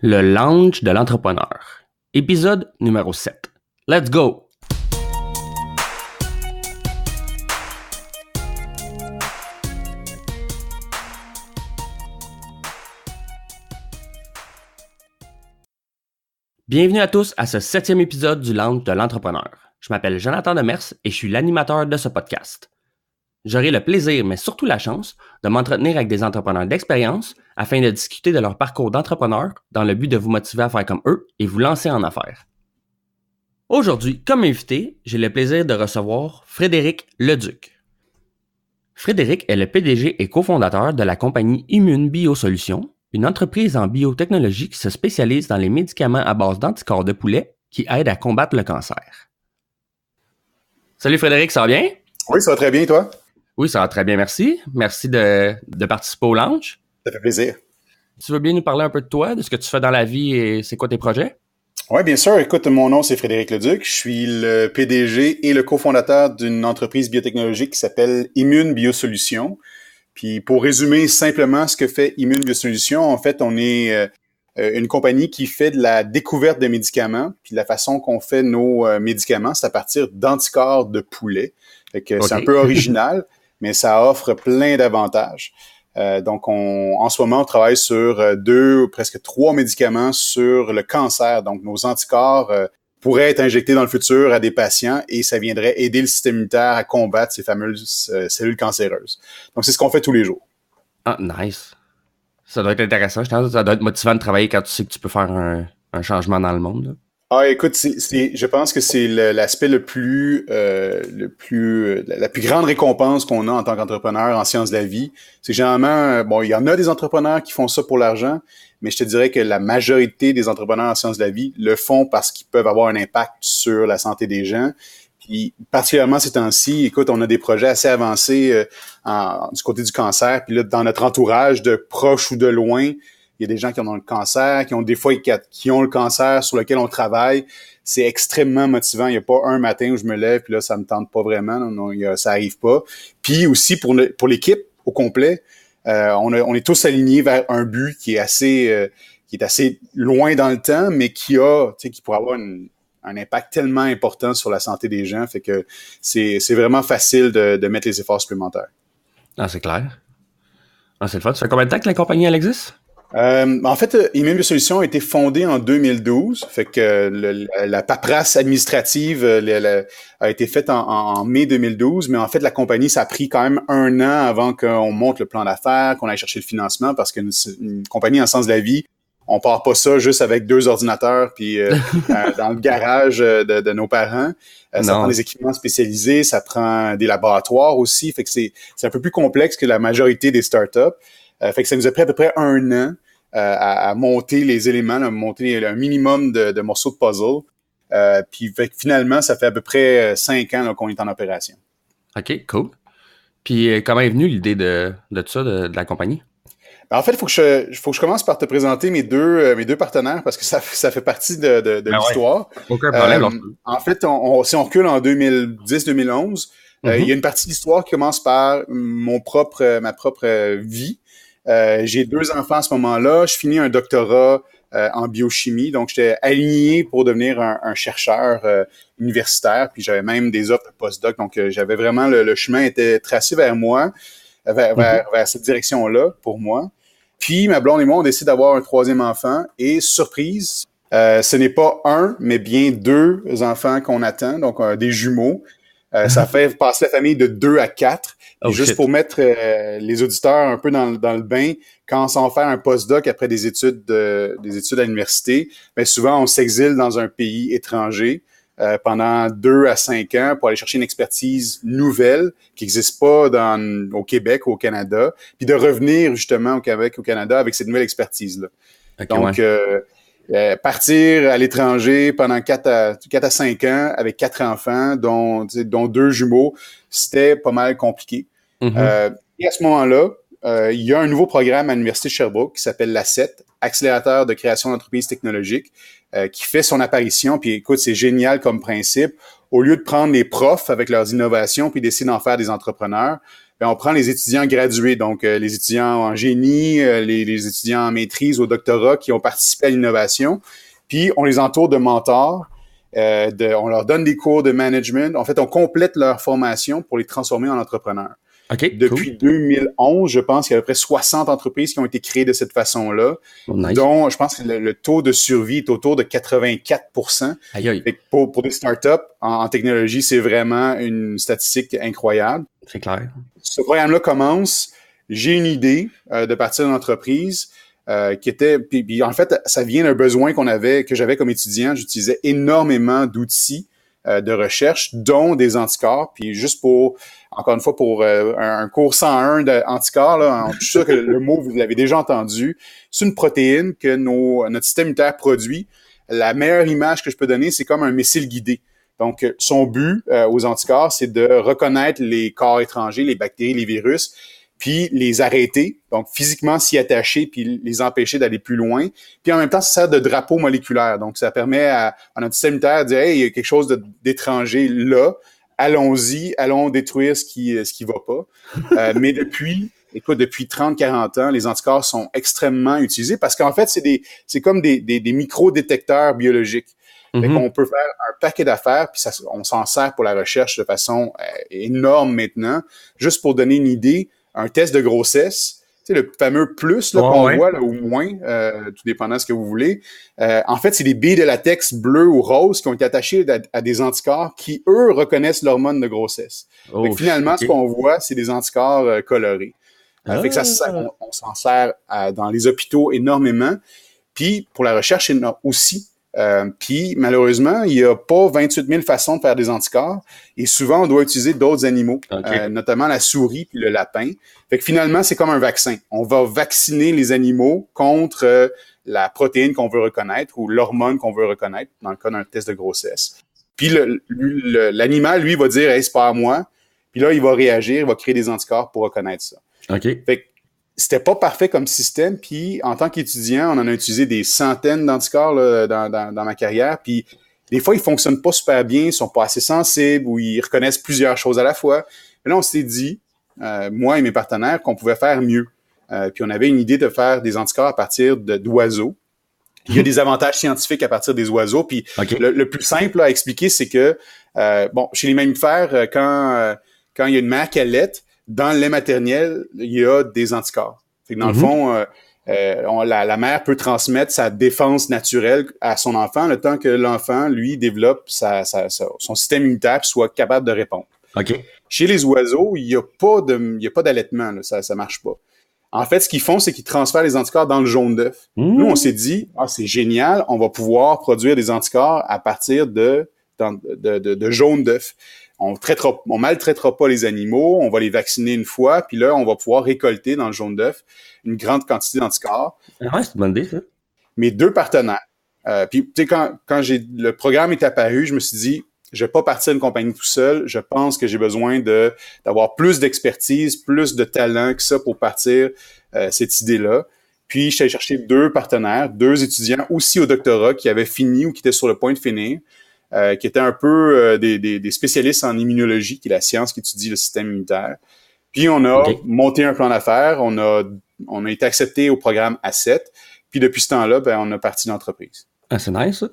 Le Lounge de l'entrepreneur. Épisode numéro 7. Let's go! Bienvenue à tous à ce 7e épisode du Lounge de l'entrepreneur. Je m'appelle Jonathan Demers et je suis l'animateur de ce podcast. J'aurai le plaisir, mais surtout la chance, de m'entretenir avec des entrepreneurs d'expérience afin de discuter de leur parcours d'entrepreneur dans le but de vous motiver à faire comme eux et vous lancer en affaires. Aujourd'hui, comme invité, j'ai le plaisir de recevoir Frédéric Leduc. Frédéric est le PDG et cofondateur de la compagnie Immune Biosolutions, une entreprise en biotechnologie qui se spécialise dans les médicaments à base d'anticorps de poulet qui aident à combattre le cancer. Salut Frédéric, ça va bien? Oui, ça va très bien, toi? Oui, ça va très bien, merci. Merci de participer au Lounge. Ça fait plaisir. Tu veux bien nous parler un peu de toi, de ce que tu fais dans la vie et c'est quoi tes projets? Oui, bien sûr. Écoute, mon nom, c'est Frédéric Leduc. Je suis le PDG et le cofondateur d'une entreprise biotechnologique qui s'appelle Immune Biosolutions. Puis, pour résumer simplement ce que fait Immune Biosolutions, en fait, on est une compagnie qui fait de la découverte de médicaments. Puis, la façon qu'on fait nos médicaments, c'est à partir d'anticorps de poulet. Fait que c'est un peu original, mais ça offre plein d'avantages. Donc, en ce moment, on travaille sur 2 ou presque 3 médicaments sur le cancer. Donc, nos anticorps pourraient être injectés dans le futur à des patients et ça viendrait aider le système immunitaire à combattre ces fameuses cellules cancéreuses. Donc, c'est ce qu'on fait tous les jours. Ah, nice. Ça doit être intéressant. Je pense que ça doit être motivant de travailler quand tu sais que tu peux faire un changement dans le monde, là. Ah, écoute, je pense que c'est l'aspect la plus grande récompense qu'on a en tant qu'entrepreneur en sciences de la vie. C'est généralement, bon, il y en a des entrepreneurs qui font ça pour l'argent, mais je te dirais que la majorité des entrepreneurs en sciences de la vie le font parce qu'ils peuvent avoir un impact sur la santé des gens. Puis, particulièrement ces temps-ci, écoute, on a des projets assez avancés du côté du cancer. Puis là, dans notre entourage, de proche ou de loin, il y a des gens qui ont le cancer, qui ont des fois qui ont le cancer sur lequel on travaille. C'est extrêmement motivant. Il n'y a pas un matin où je me lève puis là, ça me tente pas vraiment. Non, ça arrive pas. Puis aussi, pour l'équipe au complet, on est tous alignés vers un but qui est assez loin dans le temps, mais qui pourrait avoir un impact tellement important sur la santé des gens. Fait que c'est vraiment facile de mettre les efforts supplémentaires. Ah, c'est clair. Ah, c'est le fun. Ça fait combien de temps que la compagnie, elle existe? En fait, Immune Biosolutions a été fondée en 2012. Fait que la paperasse administrative a été faite en mai 2012. Mais en fait, la compagnie, ça a pris quand même 1 an avant qu'on monte le plan d'affaires, qu'on aille chercher le financement, parce qu'une compagnie en sens de la vie, on part pas ça juste avec 2 ordinateurs puis dans le garage de nos parents. Ça prend des équipements spécialisés, ça prend des laboratoires aussi. Fait que c'est un peu plus complexe que la majorité des startups. Fait que ça nous a pris à peu près 1 an à monter les éléments, à monter un minimum de morceaux de puzzle. Puis finalement, ça fait à peu près 5 ans là, qu'on est en opération. OK, cool. Puis comment est venue l'idée de tout ça, de la compagnie? En fait, il faut que je commence par te présenter mes deux partenaires parce que ça fait partie de l'histoire. Ouais. Aucun problème. En fait, si on recule en 2010-2011, il y a une partie de l'histoire qui commence par ma propre vie. J'ai 2 enfants à ce moment-là. Je finis un doctorat en biochimie, donc j'étais aligné pour devenir un chercheur universitaire. Puis j'avais même des offres de postdoc, donc j'avais vraiment le chemin était tracé vers moi, vers cette direction-là pour moi. Puis ma blonde et moi, on décide d'avoir un 3e enfant et surprise, ce n'est pas 1, mais bien 2 enfants qu'on attend, donc des jumeaux. Ça fait passer la famille de 2 à 4. Juste pour mettre les auditeurs un peu dans le bain, quand on s'en va faire un postdoc après des études à l'université, bien souvent on s'exile dans un pays étranger pendant 2 à 5 ans pour aller chercher une expertise nouvelle qui n'existe pas au Québec ou au Canada, puis de revenir justement au Québec, au Canada avec cette nouvelle expertise-là. Okay, donc, partir à l'étranger pendant 4 à 5 ans avec 4 enfants, dont 2 jumeaux, c'était pas mal compliqué. Et à ce moment-là, il y a un nouveau programme à l'Université de Sherbrooke qui s'appelle l'ACET, Accélérateur de création d'entreprises technologiques, qui fait son apparition. Puis écoute, c'est génial comme principe. Au lieu de prendre les profs avec leurs innovations puis d'essayer d'en faire des entrepreneurs, ben, on prend les étudiants gradués, donc les étudiants en génie, les étudiants en maîtrise, au doctorat qui ont participé à l'innovation, puis on les entoure de mentors, on leur donne des cours de management. En fait, on complète leur formation pour les transformer en entrepreneurs. OK, Depuis 2011, je pense qu'il y a à peu près 60 entreprises qui ont été créées de cette façon-là, nice. dont je pense que le taux de survie est autour de 84%. Aïe, aïe. Fait que pour des startups en technologie, c'est vraiment une statistique incroyable. C'est clair. Ce programme-là commence, j'ai une idée de partir d'une entreprise qui était... Puis en fait, ça vient d'un besoin que j'avais comme étudiant. J'utilisais énormément d'outils de recherche, dont des anticorps. Puis juste encore une fois, pour un cours 101 d'anticorps, là, je suis sûr que le mot, vous l'avez déjà entendu. C'est une protéine que notre système immunitaire produit. La meilleure image que je peux donner, c'est comme un missile guidé. Donc, son but aux anticorps, c'est de reconnaître les corps étrangers, les bactéries, les virus, puis les arrêter, donc physiquement s'y attacher, puis les empêcher d'aller plus loin. Puis en même temps, ça sert de drapeau moléculaire. Donc, ça permet à notre système immunitaire de dire « Hey, il y a quelque chose d'étranger là, allons-y, allons détruire ce qui va pas. » Mais depuis 30-40 ans, les anticorps sont extrêmement utilisés parce qu'en fait, c'est comme des micro-détecteurs biologiques. Fait qu'on peut faire un paquet d'affaires, puis on s'en sert pour la recherche de façon énorme maintenant. Juste pour donner une idée, un test de grossesse, tu sais, le fameux plus là, qu'on voit, là, ou moins, tout dépendant de ce que vous voulez. En fait, c'est des billes de latex bleues ou roses qui ont été attachées à des anticorps qui, eux, reconnaissent l'hormone de grossesse. Fait que finalement, ce qu'on voit, c'est des anticorps colorés. Fait que on s'en sert dans les hôpitaux énormément. Puis, pour la recherche aussi. Puis, malheureusement, il n'y a pas 28 000 façons de faire des anticorps et souvent, on doit utiliser d'autres animaux, notamment la souris puis le lapin. Fait que finalement, c'est comme un vaccin. On va vacciner les animaux contre la protéine qu'on veut reconnaître ou l'hormone qu'on veut reconnaître dans le cas d'un test de grossesse. Puis, l'animal, lui, va dire « Hey, c'est pas à moi ». Puis là, il va réagir, il va créer des anticorps pour reconnaître ça. Fait que c'était pas parfait comme système, puis en tant qu'étudiant, on en a utilisé des centaines d'anticorps là, dans ma carrière, puis des fois, ils fonctionnent pas super bien, ils sont pas assez sensibles, ou ils reconnaissent plusieurs choses à la fois. Mais là, on s'est dit, moi et mes partenaires, qu'on pouvait faire mieux. Puis on avait une idée de faire des anticorps à partir d'oiseaux. Il y a des avantages scientifiques à partir des oiseaux, puis le plus simple là, à expliquer, c'est que, chez les mammifères, quand il y a une mère qui allaite, dans le lait maternel, il y a des anticorps. Fait que dans le fond, la mère peut transmettre sa défense naturelle à son enfant le temps que l'enfant, lui, développe son système immunitaire et soit capable de répondre. Chez les oiseaux, il y a pas d'allaitement, là, ça marche pas. En fait, ce qu'ils font, c'est qu'ils transfèrent les anticorps dans le jaune d'œuf. Nous, on s'est dit, c'est génial, on va pouvoir produire des anticorps à partir de jaune d'œuf. On maltraitera pas les animaux, on va les vacciner une fois, puis là, on va pouvoir récolter dans le jaune d'œuf une grande quantité d'anticorps. Ouais, c'est une bonne idée, ça. Mes deux partenaires. Puis, tu sais, quand le programme est apparu, je me suis dit, je vais pas partir d'une compagnie tout seul. Je pense que j'ai besoin d'avoir plus d'expertise, plus de talent que ça pour partir cette idée-là. Puis, je suis allé chercher deux partenaires, deux étudiants aussi au doctorat qui avaient fini ou qui étaient sur le point de finir. Qui étaient un peu des spécialistes en immunologie, qui est la science qui étudie le système immunitaire. Puis on a monté un plan d'affaires, on a été accepté au programme A7, puis depuis ce temps-là, on a parti l'entreprise. Ah, c'est nice, ça.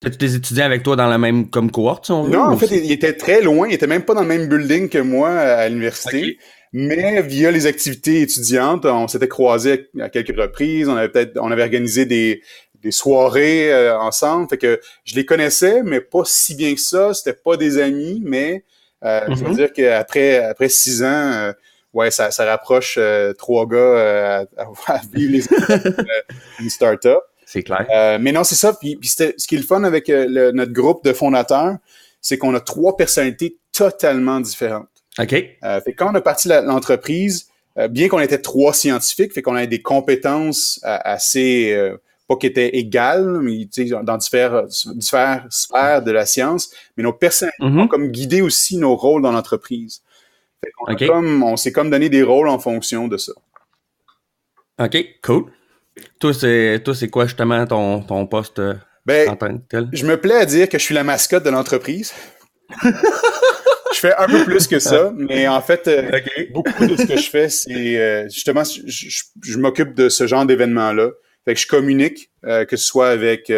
As-tu des étudiants avec toi dans la même comme cohorte, si on veut? Non, en fait, ils étaient très loin, ils étaient même pas dans le même building que moi à l'université. Mais via les activités étudiantes, on s'était croisés à quelques reprises, on avait organisé des soirées ensemble, fait que je les connaissais, mais pas si bien que ça. C'était pas des amis, mais je veux dire qu'après 6 ans, ça rapproche 3 gars à vivre les une start-up. C'est clair. Mais non, c'est ça. Puis ce qui est le fun avec notre groupe de fondateurs, c'est qu'on a 3 personnalités totalement différentes. Fait que quand on a parti l'entreprise, bien qu'on était 3 scientifiques, fait qu'on avait des compétences assez pas qui étaient égales, mais dans différentes sphères de la science, mais nos personnalités ont comme guidé aussi nos rôles dans l'entreprise. Fait qu'on on s'est comme donné des rôles en fonction de ça. OK, cool. Toi, c'est quoi justement ton poste en tant que tel? Je me plais à dire que je suis la mascotte de l'entreprise. Je fais un peu plus que ça, mais en fait, beaucoup de ce que je fais, c'est justement, je m'occupe de ce genre d'événements-là. Fait que je communique, que ce soit avec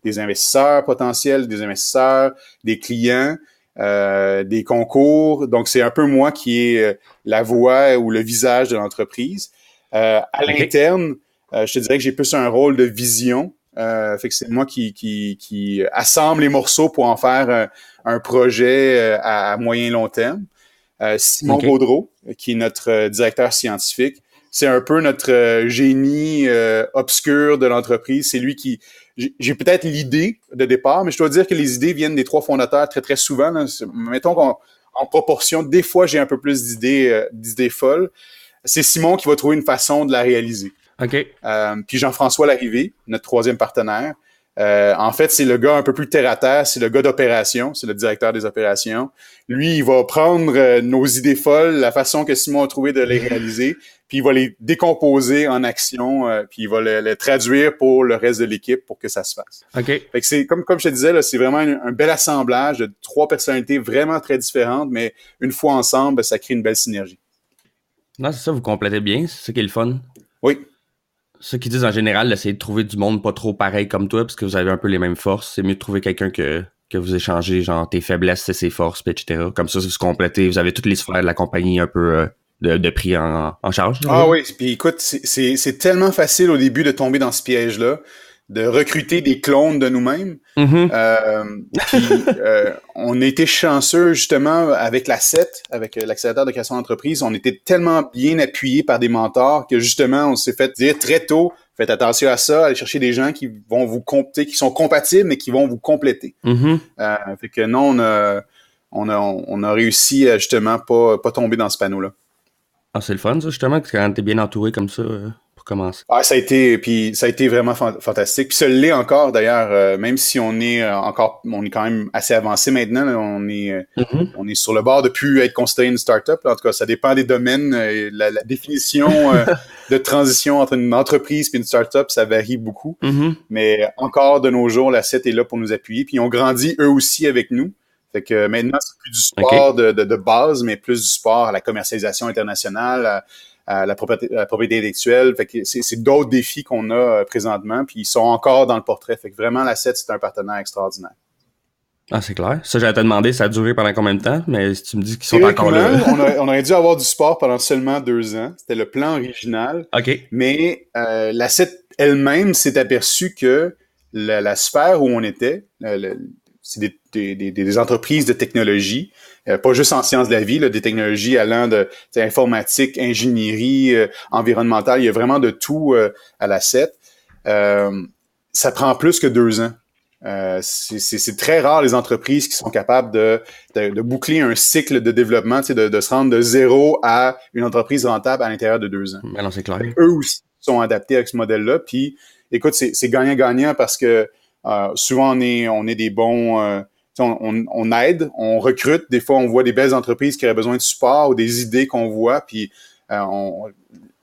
des investisseurs potentiels, des investisseurs, des clients, des concours. Donc, c'est un peu moi qui est la voix ou le visage de l'entreprise. À l'interne, je te dirais que j'ai plus un rôle de vision. Fait que c'est moi qui assemble les morceaux pour en faire un projet à moyen long terme. Simon Gaudreau, qui est notre directeur scientifique, c'est un peu notre génie obscur de l'entreprise. C'est lui qui... J'ai peut-être l'idée de départ, mais je dois dire que les idées viennent des trois fondateurs très, très souvent. Là. Mettons qu'en proportion, des fois, j'ai un peu plus d'idées folles. C'est Simon qui va trouver une façon de la réaliser. Puis Jean-François Larrivé, notre troisième partenaire. En fait, c'est le gars un peu plus terre-à-terre, c'est le gars d'opération, c'est le directeur des opérations. Lui, il va prendre nos idées folles, la façon que Simon a trouvé de les réaliser, puis il va les décomposer en actions, puis il va les traduire pour le reste de l'équipe pour que ça se fasse. Fait que c'est comme je te disais, là, c'est vraiment un bel assemblage de trois personnalités vraiment très différentes, mais une fois ensemble, ça crée une belle synergie. Non, c'est ça, vous complétez bien, c'est ça qui est le fun. Oui. Ceux qui disent en général, d'essayer de trouver du monde pas trop pareil comme toi, parce que vous avez un peu les mêmes forces. C'est mieux de trouver quelqu'un que vous échangez, genre tes faiblesses, c'est ses forces, etc. Comme ça, vous complétez, vous avez toutes les sphères de la compagnie un peu de pris en charge. Ah oui, puis écoute, c'est tellement facile au début de tomber dans ce piège-là, de recruter des clones de nous-mêmes. Puis on a été chanceux justement avec l'A7, avec l'accélérateur de création d'entreprise. On était tellement bien appuyés par des mentors que justement on s'est fait dire très tôt, faites attention à ça, allez chercher des gens qui vont vous compléter, qui sont compatibles mais qui vont vous compléter. Fait que non, on a réussi à justement pas tomber dans ce panneau-là. Ah, c'est le fun ça justement quand t'es bien entouré comme ça. Pour commencer. Ah, ça a été vraiment fantastique. Puis ça l'est encore d'ailleurs, même si on est quand même assez avancé maintenant. Là, on est sur le bord de plus être considéré une start-up. Là. En tout cas, ça dépend des domaines. La définition de transition entre une entreprise et une start-up, ça varie beaucoup. Mais encore de nos jours, la 7 est là pour nous appuyer. Puis ils ont grandi eux aussi avec nous. Fait que maintenant, c'est plus du sport de base, mais plus du sport à la commercialisation internationale, à la propriété intellectuelle. Fait que c'est d'autres défis qu'on a présentement, puis ils sont encore dans le portrait. Fait que vraiment, la 7, c'est un partenaire extraordinaire. Ah, c'est clair. Ça, j'allais te demander, ça a duré pendant combien de temps? Mais si tu me dis qu'ils sont encore là... on aurait dû avoir du sport pendant seulement 2 ans. C'était le plan original. Mais la 7 elle-même s'est aperçue que la sphère où on était... c'est des entreprises de technologie, pas juste en sciences de la vie, là, des technologies allant de informatique, ingénierie, environnementale, il y a vraiment de tout à la 7. Ça prend plus que 2 ans. C'est très rare les entreprises qui sont capables de boucler un cycle de développement, de se rendre de 0 à une entreprise rentable à l'intérieur de 2 ans. Ben non, c'est clair. Eux aussi sont adaptés avec ce modèle-là. Puis, écoute, c'est gagnant-gagnant parce que souvent, on est des bons... on aide, on recrute. Des fois, on voit des belles entreprises qui auraient besoin de support ou des idées qu'on voit. Puis, on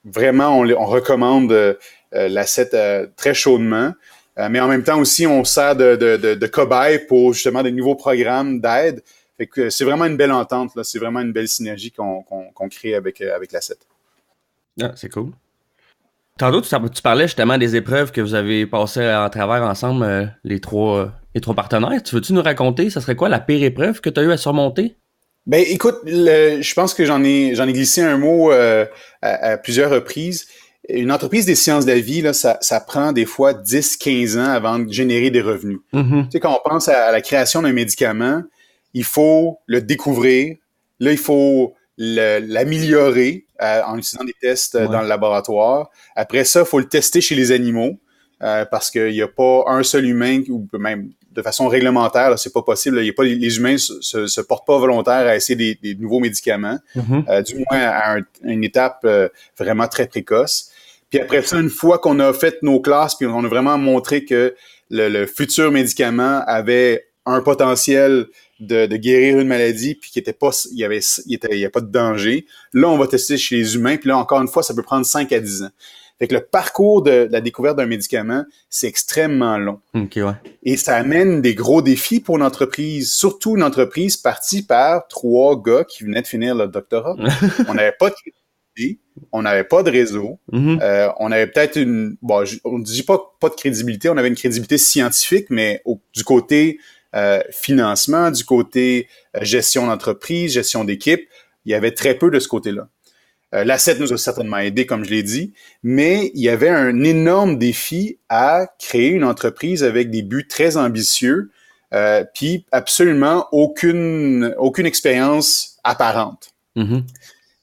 recommande l'asset très chaudement. Mais en même temps aussi, on sert de cobaye pour justement des nouveaux programmes d'aide. Fait que c'est vraiment une belle entente. Là. C'est vraiment une belle synergie qu'on crée avec l'asset. Ah, c'est cool. Tantôt, tu parlais justement des épreuves que vous avez passées à travers ensemble, les trois partenaires. Tu veux-tu nous raconter, ça serait quoi la pire épreuve que tu as eu à surmonter? Ben, écoute, je pense que j'en ai glissé un mot à plusieurs reprises. Une entreprise des sciences de la vie, là, ça prend des fois 10-15 ans avant de générer des revenus. Tu sais, quand on pense à la création d'un médicament, il faut le découvrir. Là, il faut l'améliorer en utilisant des tests dans le laboratoire. Après ça, il faut le tester chez les animaux parce qu'il n'y a pas un seul humain, ou même de façon réglementaire, là, c'est pas possible. Là, les humains se portent pas volontaires à essayer des nouveaux médicaments, du moins à une étape vraiment très précoce. Puis après ça, une fois qu'on a fait nos classes, puis on a vraiment montré que le futur médicament avait un potentiel de guérir une maladie, puis qu'il était pas, il y a pas de danger. Là, on va tester chez les humains, puis là, encore une fois, ça peut prendre 5 à 10 ans. Fait que le parcours de la découverte d'un médicament, c'est extrêmement long. OK, ouais. Et ça amène des gros défis pour une entreprise, surtout une entreprise partie par 3 gars qui venaient de finir leur doctorat. On n'avait pas de crédibilité, on n'avait pas de réseau, on avait peut-être on ne dit pas de crédibilité, on avait une crédibilité scientifique, mais du côté financement, du côté gestion d'entreprise, gestion d'équipe, il y avait très peu de ce côté-là. L'asset nous a certainement aidé, comme je l'ai dit, mais il y avait un énorme défi à créer une entreprise avec des buts très ambitieux, puis absolument aucune expérience apparente.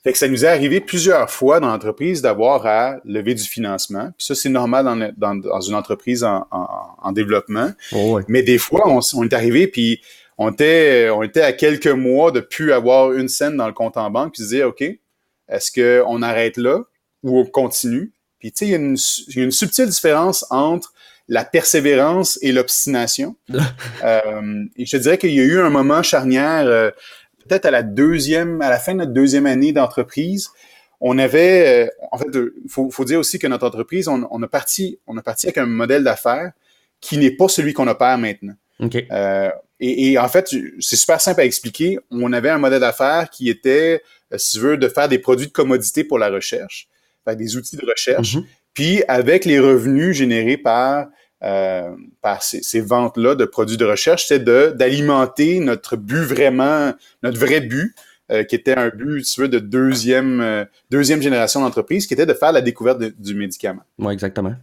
Fait que ça nous est arrivé plusieurs fois dans l'entreprise d'avoir à lever du financement. Puis ça, c'est normal dans une entreprise en développement. Oh, ouais. Mais des fois, on est arrivé, puis on était à quelques mois de plus avoir une scène dans le compte en banque, puis se dire, OK, est-ce qu'on arrête là ou on continue? Puis tu sais, il y a une subtile différence entre la persévérance et l'obstination. Et je te dirais qu'il y a eu un moment charnière, peut-être à la fin de notre 2e année d'entreprise. On avait, en fait, faut dire aussi que notre entreprise, on a parti avec un modèle d'affaires qui n'est pas celui qu'on opère maintenant. Okay. Et en fait, c'est super simple à expliquer. On avait un modèle d'affaires qui était, si tu veux, de faire des produits de commodité pour la recherche, faire des outils de recherche. Puis avec les revenus générés par ces ventes-là de produits de recherche, c'était d'alimenter notre vrai but, qui était un but, si tu veux, de deuxième génération d'entreprise, qui était de faire la découverte du médicament. Oui, exactement.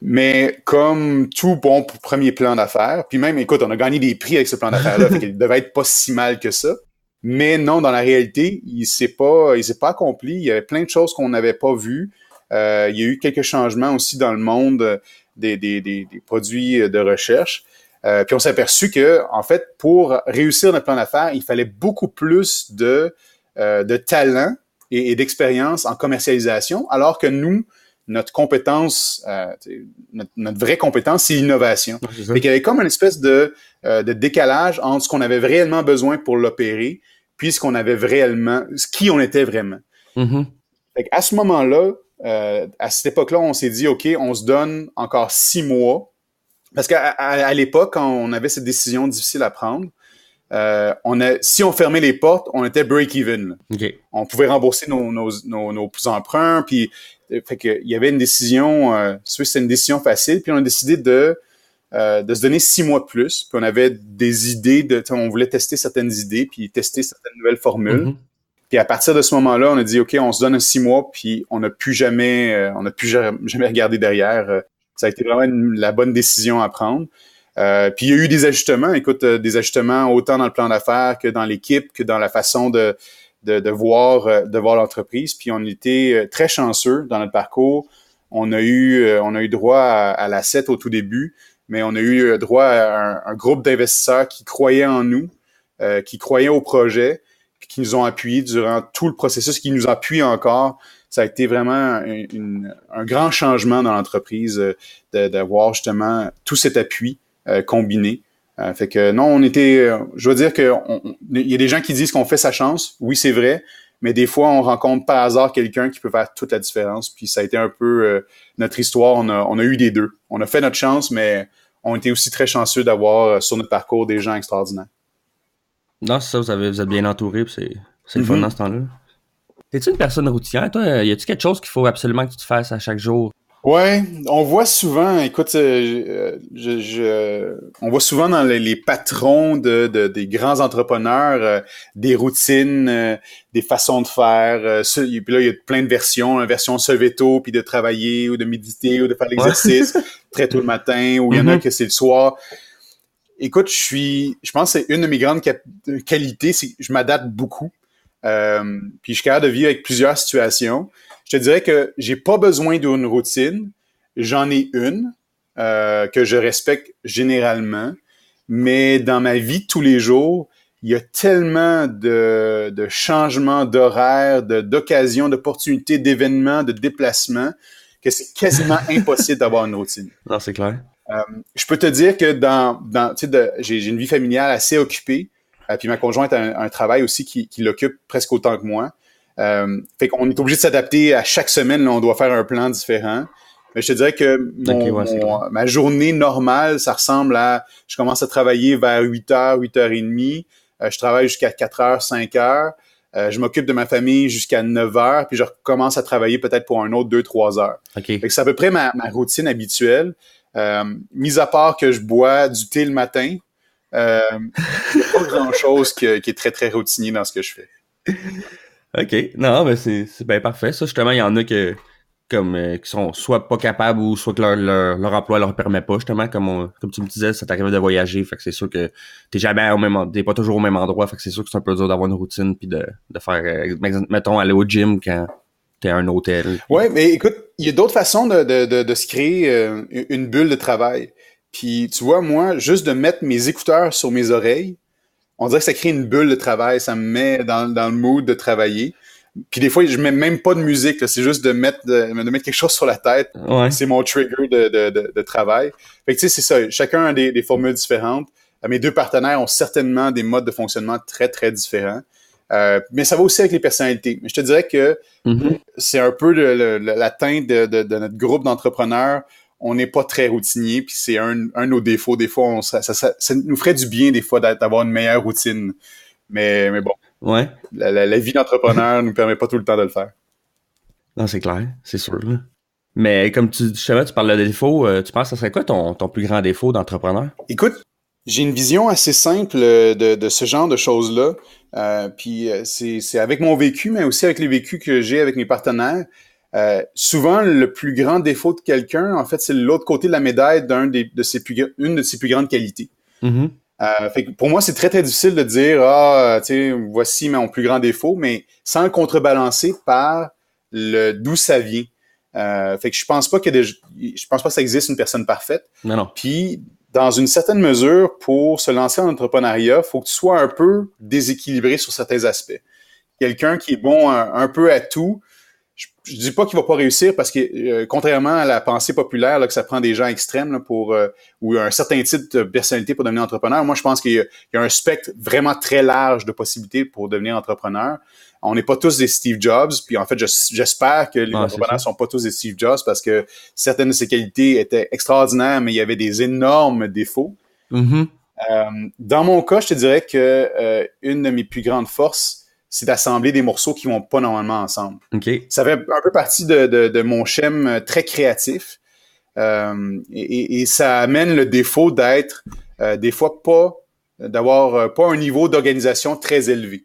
Mais comme tout bon premier plan d'affaires, puis même, écoute, on a gagné des prix avec ce plan d'affaires-là, fait qu'il devait être pas si mal que ça. Mais non, dans la réalité, il s'est pas accompli. Il y avait plein de choses qu'on n'avait pas vues. Il y a eu quelques changements aussi dans le monde des produits de recherche. Puis on s'est aperçu que, en fait, pour réussir notre plan d'affaires, il fallait beaucoup plus de talent et d'expérience en commercialisation, alors que nous, notre compétence, notre vraie compétence, c'est l'innovation. Fait qu'il y avait comme une espèce de décalage entre ce qu'on avait réellement besoin pour l'opérer, puis ce qui on était vraiment. Fait qu'à ce moment-là, à cette époque-là, on s'est dit, OK, on se donne encore 6 mois. Parce qu'à l'époque, quand on avait cette décision difficile à prendre, si on fermait les portes, on était break-even. Okay. On pouvait rembourser nos emprunts, puis fait que il y avait une décision, c'était une décision facile, puis on a décidé de se donner 6 mois de plus, puis on avait des idées on voulait tester certaines idées, puis tester certaines nouvelles formules. Puis à partir de ce moment-là, on a dit OK, on se donne 6 mois, puis on n'a plus jamais regardé derrière. Ça a été vraiment la bonne décision à prendre. Puis il y a eu des ajustements, des ajustements autant dans le plan d'affaires que dans l'équipe, que dans la façon de voir l'entreprise. Puis on était très chanceux dans notre parcours. On a eu droit à l'asset au tout début, mais on a eu droit à un groupe d'investisseurs qui croyaient en nous, qui croyaient au projet, qui nous ont appuyés durant tout le processus, qui nous appuient encore. Ça a été vraiment un grand changement dans l'entreprise d'avoir justement tout cet appui combiné. Fait que non, je veux dire que il y a des gens qui disent qu'on fait sa chance. Oui, c'est vrai, mais des fois, on rencontre par hasard quelqu'un qui peut faire toute la différence. Puis ça a été un peu notre histoire. On a eu des deux. On a fait notre chance, mais on était aussi très chanceux d'avoir sur notre parcours des gens extraordinaires. Non, c'est ça, vous êtes bien entouré, puis c'est le fun dans ce temps-là. T'es-tu une personne routinière, toi? Y a-tu quelque chose qu'il faut absolument que tu te fasses à chaque jour? Ouais, on voit souvent, écoute, on voit souvent dans les patrons des grands entrepreneurs des routines, des façons de faire. Puis là, il y a plein de versions, la version se lever tôt, puis de travailler ou de méditer ou de faire l'exercice très tôt le matin, ou il y en a que c'est le soir. Écoute, je pense que c'est une de mes grandes qualités, c'est que je m'adapte beaucoup. Puis je suis capable de vivre avec plusieurs situations. Je te dirais que j'ai pas besoin d'une routine. J'en ai une que je respecte généralement. Mais dans ma vie de tous les jours, il y a tellement de changements d'horaire, d'occasions, d'opportunités, d'événements, de déplacements, que c'est quasiment impossible d'avoir une routine. Non, c'est clair. Je peux te dire que j'ai une vie familiale assez occupée. Puis ma conjointe a un travail aussi qui l'occupe presque autant que moi. Fait qu'on est obligé de s'adapter à chaque semaine. Là, on doit faire un plan différent. Mais je te dirais que ma journée normale, ça ressemble à... Je commence à travailler vers 8h, 8h30. Je travaille jusqu'à 4h, 5h. Je m'occupe de ma famille jusqu'à 9h, puis je recommence à travailler peut-être pour un autre 2-3 heures. Okay. Fait que c'est à peu près ma routine habituelle. Mis à part que je bois du thé le matin, il n'y a pas grand-chose qui est très, très routinier dans ce que je fais. OK. Non, ben c'est bien parfait. Ça, justement, il y en a qui sont soit pas capables ou soit que leur emploi leur permet pas, justement, comme tu me disais, ça t'arrive de voyager, fait que c'est sûr que t'es pas toujours au même endroit, fait que c'est sûr que c'est un peu dur d'avoir une routine puis de faire, mettons, aller au gym quand t'es à un hôtel. Ouais, mais écoute, il y a d'autres façons de se créer une bulle de travail. Puis tu vois, moi, juste de mettre mes écouteurs sur mes oreilles, on dirait que ça crée une bulle de travail, ça me met dans le mood de travailler. Puis des fois, je mets même pas de musique, là, c'est juste de mettre quelque chose sur la tête. Ouais. C'est mon trigger de travail. Fait que tu sais, c'est ça. Chacun a des formules différentes. Mes deux partenaires ont certainement des modes de fonctionnement très, très différents. Mais ça va aussi avec les personnalités. Mais je te dirais que c'est un peu la teinte de notre groupe d'entrepreneurs. On n'est pas très routinier, puis c'est un de nos défauts. Des fois, ça nous ferait du bien des fois d'avoir une meilleure routine. Mais bon. Ouais. La vie d'entrepreneur nous permet pas tout le temps de le faire. Non, c'est clair, c'est sûr. Là. Mais comme tu parles de défauts, tu penses que ça serait quoi ton plus grand défaut d'entrepreneur? Écoute, j'ai une vision assez simple de ce genre de choses-là. Puis c'est avec mon vécu, mais aussi avec les vécus que j'ai avec mes partenaires. Souvent, le plus grand défaut de quelqu'un, en fait, c'est l'autre côté de la médaille une de ses plus grandes qualités. Mm-hmm. Fait que pour moi, c'est très, très difficile de dire tu sais, voici mon plus grand défaut, mais sans le contrebalancer par d'où ça vient. Fait que je pense pas que ça existe une personne parfaite. Non. Puis, dans une certaine mesure, pour se lancer en entrepreneuriat, faut que tu sois un peu déséquilibré sur certains aspects. Quelqu'un qui est bon un peu à tout, je dis pas qu'il va pas réussir parce que contrairement à la pensée populaire là, que ça prend des gens extrêmes là, ou un certain type de personnalité pour devenir entrepreneur, moi je pense qu'il y a un spectre vraiment très large de possibilités pour devenir entrepreneur. On n'est pas tous des Steve Jobs, puis en fait j'espère que les entrepreneurs sont pas tous des Steve Jobs parce que certaines de ses qualités étaient extraordinaires, mais il y avait des énormes défauts. Mm-hmm. Dans mon cas, je te dirais que une de mes plus grandes forces, c'est d'assembler des morceaux qui vont pas normalement ensemble. Okay. Ça fait un peu partie de mon schème très créatif. Et ça amène le défaut d'être des fois d'avoir pas un niveau d'organisation très élevé.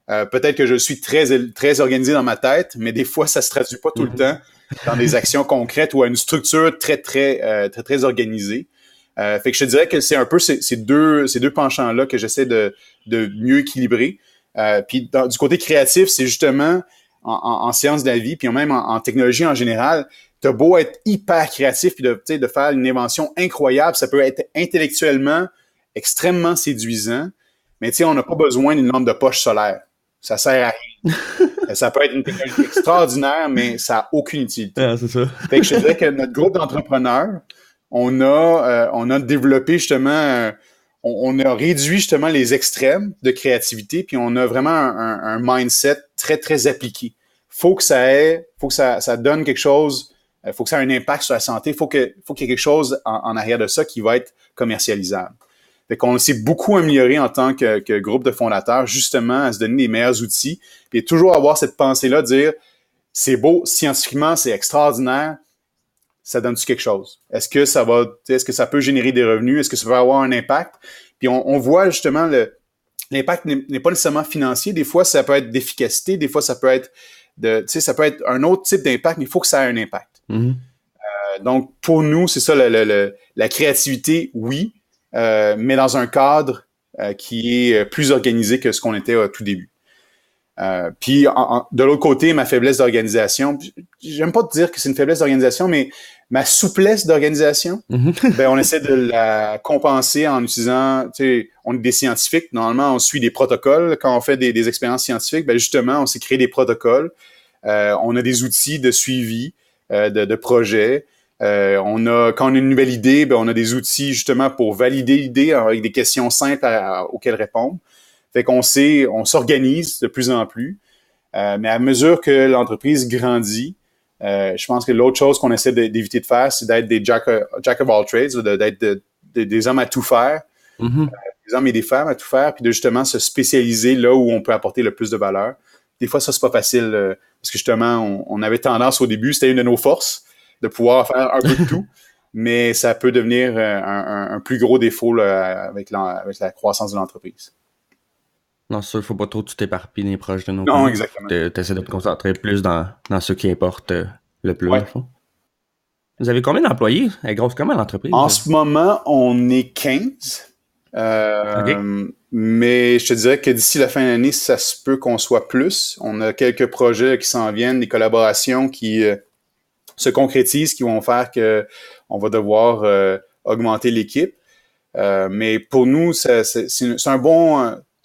Peut-être que je suis très organisé dans ma tête, mais des fois, ça se traduit pas tout le temps dans des actions concrètes ou à une structure très organisée. Fait que je te dirais que c'est un peu ces deux penchants-là que j'essaie de mieux équilibrer. Puis du côté créatif, c'est justement en sciences de la vie, puis même en technologie en général, t'as beau être hyper créatif puis de faire une invention incroyable, ça peut être intellectuellement extrêmement séduisant, mais tu sais, on n'a pas besoin d'une lampe de poche solaire. Ça sert à rien. Ça peut être une technologie extraordinaire, mais ça n'a aucune utilité. Ah, c'est ça. Fait que je te dirais que notre groupe d'entrepreneurs, on a développé justement... On a réduit justement les extrêmes de créativité, puis on a vraiment un mindset très, très appliqué. Faut que ça donne quelque chose, faut que ça ait un impact sur la santé, faut qu'il y ait quelque chose en arrière de ça qui va être commercialisable. Fait qu'on s'est beaucoup amélioré en tant que groupe de fondateurs, justement, à se donner les meilleurs outils, puis toujours avoir cette pensée-là, de dire, c'est beau, scientifiquement, c'est extraordinaire, ça donne-tu quelque chose? Est-ce que ça peut générer des revenus? Est-ce que ça va avoir un impact? Puis on voit justement l'impact n'est pas nécessairement financier. Des fois, ça peut être d'efficacité. Des fois, ça peut être ça peut être un autre type d'impact, mais il faut que ça ait un impact. Mm-hmm. Donc, pour nous, c'est ça, la créativité, oui, mais dans un cadre qui est plus organisé que ce qu'on était au tout début. Puis de l'autre côté, ma faiblesse d'organisation, j'aime pas te dire que c'est une faiblesse d'organisation, mais ma souplesse d'organisation, ben on essaie de la compenser en utilisant, tu sais, on est des scientifiques, normalement on suit des protocoles quand on fait des expériences scientifiques, ben justement on s'est créé des protocoles, on a des outils de suivi de projets, quand on a une nouvelle idée, ben on a des outils justement pour valider l'idée avec des questions simples auxquelles répondre. Fait qu'on on s'organise de plus en plus. Mais à mesure que l'entreprise grandit, je pense que l'autre chose qu'on essaie d'éviter de faire, c'est d'être des jack of all trades, d'être des hommes à tout faire, des hommes et des femmes à tout faire, puis de justement se spécialiser là où on peut apporter le plus de valeur. Des fois, ça, c'est pas facile, parce que justement, on avait tendance au début, c'était une de nos forces, de pouvoir faire un peu de tout, mais ça peut devenir un plus gros défaut là, avec la croissance de l'entreprise. Non, c'est sûr, faut pas trop tout t'éparpiller les proches de nos Non, pays. exactement. T'essaies de te concentrer plus dans ce qui importe le plus, Ouais. au fond. Vous avez combien d'employés? Elle est grosse comment l'entreprise? En ce moment, on est 15. OK. Mais je te dirais que d'ici la fin de l'année, ça se peut qu'on soit plus. On a quelques projets qui s'en viennent, des collaborations qui se concrétisent, qui vont faire que on va devoir augmenter l'équipe. Mais pour nous, c'est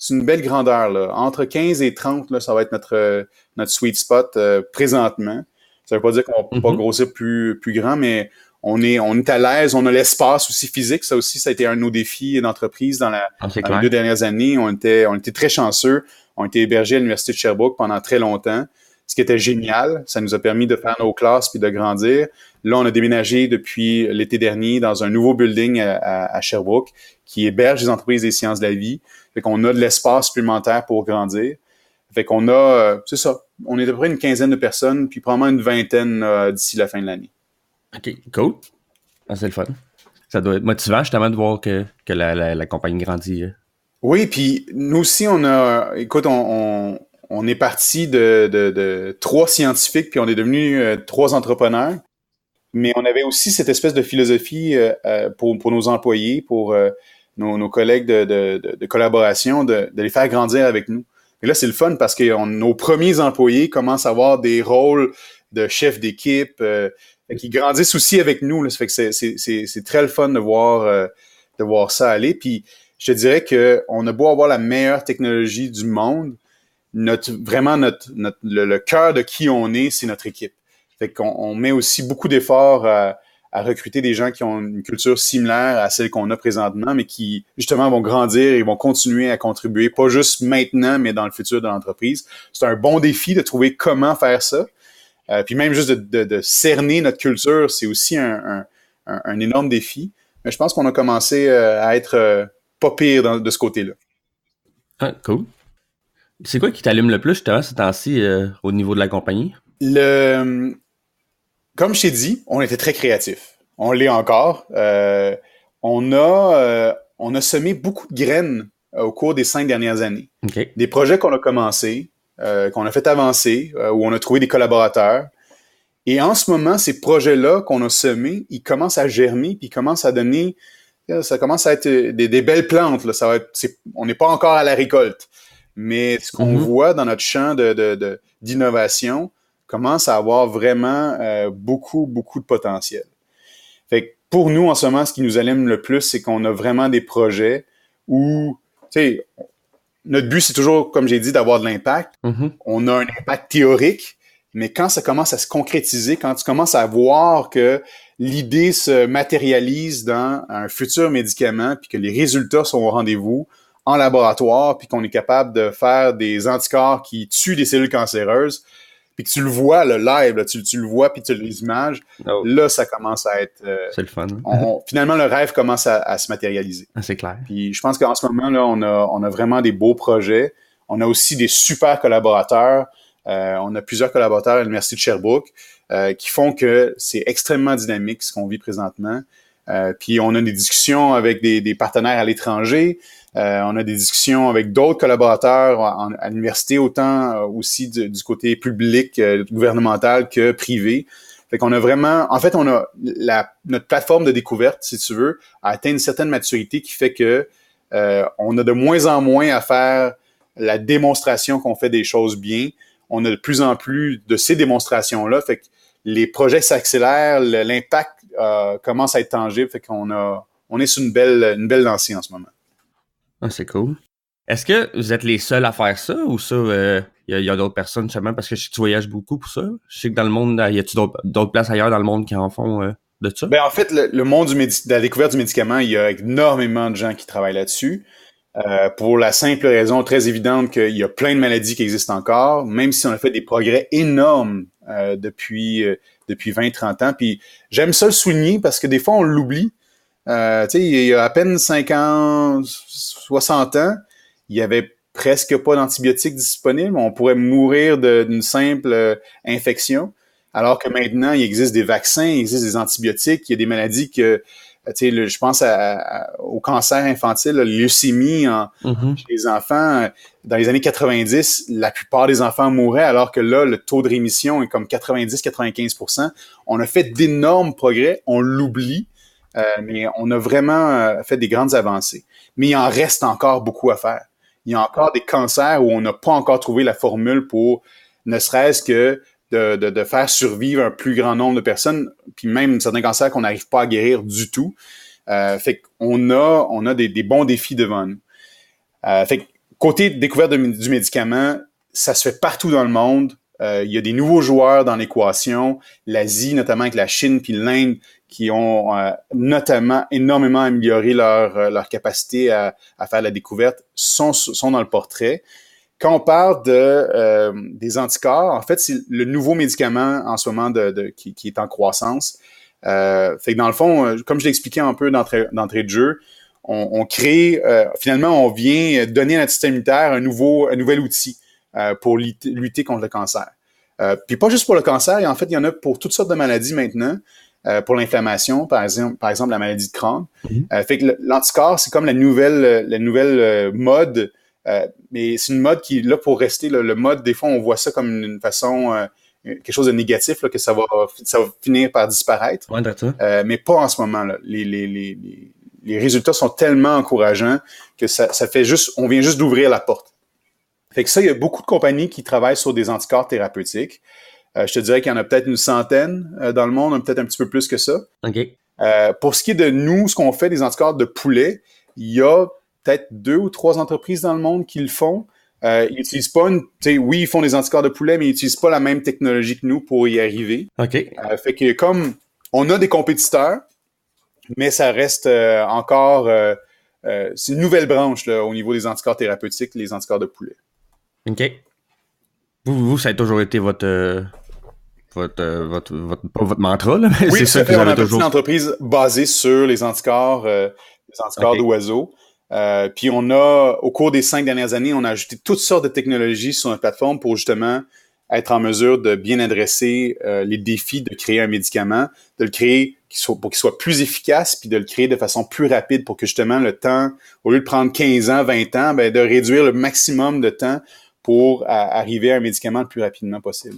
une belle grandeur, là. Entre 15 et 30, là, ça va être notre sweet spot présentement. Ça veut pas dire qu'on va pas grossir plus grand, mais on est à l'aise, on a l'espace aussi physique. Ça aussi, ça a été un de nos défis d'entreprise dans les 2 dernières années. On était très chanceux. On était hébergés à l'Université de Sherbrooke pendant très longtemps, ce qui était génial. Ça nous a permis de faire nos classes puis de grandir. Là, on a déménagé depuis l'été dernier dans un nouveau building à Sherbrooke qui héberge les entreprises des sciences de la vie. Fait qu'on a de l'espace supplémentaire pour grandir. Fait qu'on a, c'est ça, on est à peu près une quinzaine de personnes, puis probablement une vingtaine d'ici la fin de l'année. OK, cool. Ah, c'est le fun. Ça doit être motivant justement de voir que la compagnie grandit. Oui, puis nous aussi, on est parti de 3 scientifiques, puis on est devenus 3 entrepreneurs. Mais on avait aussi cette espèce de philosophie pour nos employés, pour nos collègues de collaboration, de les faire grandir avec nous. Et là, c'est le fun parce que nos premiers employés commencent à avoir des rôles de chef d'équipe qui grandissent aussi avec nous. Là. Ça fait que c'est très le fun de voir ça aller. Puis je te dirais que on a beau avoir la meilleure technologie du monde, le cœur de qui on est, c'est notre équipe. Fait qu'on met aussi beaucoup d'efforts à recruter des gens qui ont une culture similaire à celle qu'on a présentement, mais qui, justement, vont grandir et vont continuer à contribuer, pas juste maintenant, mais dans le futur de l'entreprise. C'est un bon défi de trouver comment faire ça. Puis même juste de cerner notre culture, c'est aussi un énorme défi. Mais je pense qu'on a commencé à être pas pire de ce côté-là. Ah, cool. C'est quoi qui t'allume le plus, justement, ces temps-ci, au niveau de la compagnie? Comme je t'ai dit, on était très créatifs. On l'est encore. On a semé beaucoup de graines au cours des 5 dernières années. Okay. Des projets qu'on a commencés, qu'on a fait avancer, où on a trouvé des collaborateurs. Et en ce moment, ces projets-là qu'on a semés, ils commencent à germer, puis ils commencent à donner... Ça commence à être des belles plantes. Là. On n'est pas encore à la récolte. Mais ce qu'on voit dans notre champ d'innovation commence à avoir vraiment beaucoup, beaucoup de potentiel. Fait que pour nous, en ce moment, ce qui nous allume le plus, c'est qu'on a vraiment des projets où, tu sais, notre but, c'est toujours, comme j'ai dit, d'avoir de l'impact. On a un impact théorique, mais quand ça commence à se concrétiser, quand tu commences à voir que l'idée se matérialise dans un futur médicament, puis que les résultats sont au rendez-vous en laboratoire, puis qu'on est capable de faire des anticorps qui tuent les cellules cancéreuses, puis que tu le vois, le live, là, tu le vois, puis tu les images, là, ça commence à être... c'est le fun. Hein? Finalement, le rêve commence à se matérialiser. Ah, c'est clair. Puis je pense qu'en ce moment, là, on a vraiment des beaux projets. On a aussi des super collaborateurs. On a plusieurs collaborateurs à l'Université de Sherbrooke qui font que c'est extrêmement dynamique ce qu'on vit présentement. Puis on a des discussions avec des partenaires à l'étranger. On a des discussions avec d'autres collaborateurs à l'université, autant aussi du côté public, gouvernemental que privé. Fait qu'on a vraiment... En fait, on a notre plateforme de découverte, si tu veux, a atteint une certaine maturité qui fait que on a de moins en moins à faire la démonstration qu'on fait des choses bien. On a de plus en plus de ces démonstrations-là. Fait que les projets s'accélèrent, l'impact commence à être tangible. Fait on est sur une belle lancée en ce moment. Ah, c'est cool. Est-ce que vous êtes les seuls à faire ça ou ça, y a d'autres personnes seulement parce que je sais que tu voyages beaucoup pour ça? Je sais que dans le monde, y a-tu d'autres places ailleurs dans le monde qui en font de ça? Ben en fait, le monde de la découverte du médicament, il y a énormément de gens qui travaillent là-dessus. pour la simple raison très évidente qu'il y a plein de maladies qui existent encore, même si on a fait des progrès énormes depuis 20-30 ans. Puis j'aime ça le souligner parce que des fois, on l'oublie. Tu sais, il y a à peine 50, 60 ans, il y avait presque pas d'antibiotiques disponibles. On pourrait mourir d'une simple infection. Alors que maintenant, il existe des vaccins, il existe des antibiotiques, il y a des maladies que, tu sais, je pense au cancer infantile, la leucémie chez les enfants. Dans les années 90, la plupart des enfants mouraient, alors que là, le taux de rémission est comme 90-95%. On a fait d'énormes progrès, on l'oublie, mais on a vraiment fait des grandes avancées. Mais il en reste encore beaucoup à faire. Il y a encore des cancers où on n'a pas encore trouvé la formule pour, ne serait-ce que de faire survivre un plus grand nombre de personnes, puis même certains cancers qu'on n'arrive pas à guérir du tout. Fait qu'on a des bons défis devant nous. Fait que côté découverte du médicament, ça se fait partout dans le monde. Il y a des nouveaux joueurs dans l'équation. L'Asie, notamment avec la Chine puis l'Inde, qui ont notamment énormément amélioré leur capacité à faire la découverte, sont dans le portrait. Quand on parle des anticorps, en fait, c'est le nouveau médicament en ce moment qui est en croissance. Fait que dans le fond, comme je l'ai expliqué un peu d'entrée de jeu, on crée, finalement, on vient donner à notre système immunitaire un nouvel outil pour lutter contre le cancer. Puis pas juste pour le cancer, en fait, il y en a pour toutes sortes de maladies maintenant. Pour l'inflammation, par exemple la maladie de Crohn. Fait que l'anticorps, c'est comme la nouvelle mode. Mais c'est une mode qui est là pour rester. Le mode, des fois, on voit ça comme une façon, quelque chose de négatif, là, que ça va finir par disparaître. Ouais, mais pas en ce moment. Là. Les résultats sont tellement encourageants que ça fait juste, on vient juste d'ouvrir la porte. Fait que ça, il y a beaucoup de compagnies qui travaillent sur des anticorps thérapeutiques. Je te dirais qu'il y en a peut-être une centaine dans le monde, peut-être un petit peu plus que ça. OK. Pour ce qui est de nous, ce qu'on fait des anticorps de poulet, il y a peut-être 2 ou 3 entreprises dans le monde qui le font. Ils utilisent pas oui, ils font des anticorps de poulet, mais ils utilisent pas la même technologie que nous pour y arriver. OK. Fait que comme on a des compétiteurs, mais ça reste encore c'est une nouvelle branche là, au niveau des anticorps thérapeutiques, les anticorps de poulet. OK. Vous, ça a toujours été votre mantra, là, mais oui, c'est ça que vous avez toujours. On a une entreprise basée sur les anticorps okay. d'oiseaux. Puis on a, au cours des 5 dernières années, on a ajouté toutes sortes de technologies sur notre plateforme pour justement être en mesure de bien adresser les défis de créer un médicament, de le créer pour qu'il soit plus efficace, puis de le créer de façon plus rapide pour que justement le temps, au lieu de prendre 15 ans, 20 ans, de réduire le maximum de temps pour arriver à un médicament le plus rapidement possible.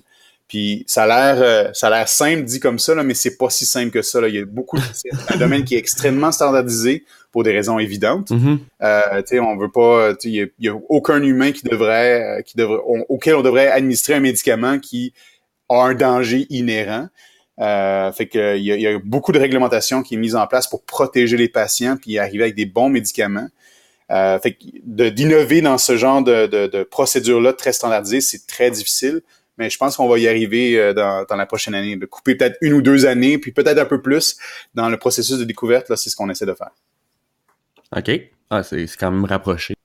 Puis ça a l'air simple dit comme ça, là, mais c'est pas si simple que ça. Là. Il y a c'est un domaine qui est extrêmement standardisé pour des raisons évidentes. On veut pas, il y a aucun humain auquel on devrait administrer un médicament qui a un danger inhérent. Fait que il y a beaucoup de réglementation qui est mise en place pour protéger les patients puis arriver avec des bons médicaments. Fait que d'innover dans ce genre de procédure-là très standardisée, c'est très difficile. Mais je pense qu'on va y arriver dans la prochaine année. De couper peut-être 1 ou 2 années, puis peut-être un peu plus dans le processus de découverte. Là, c'est ce qu'on essaie de faire. OK. C'est quand même rapproché.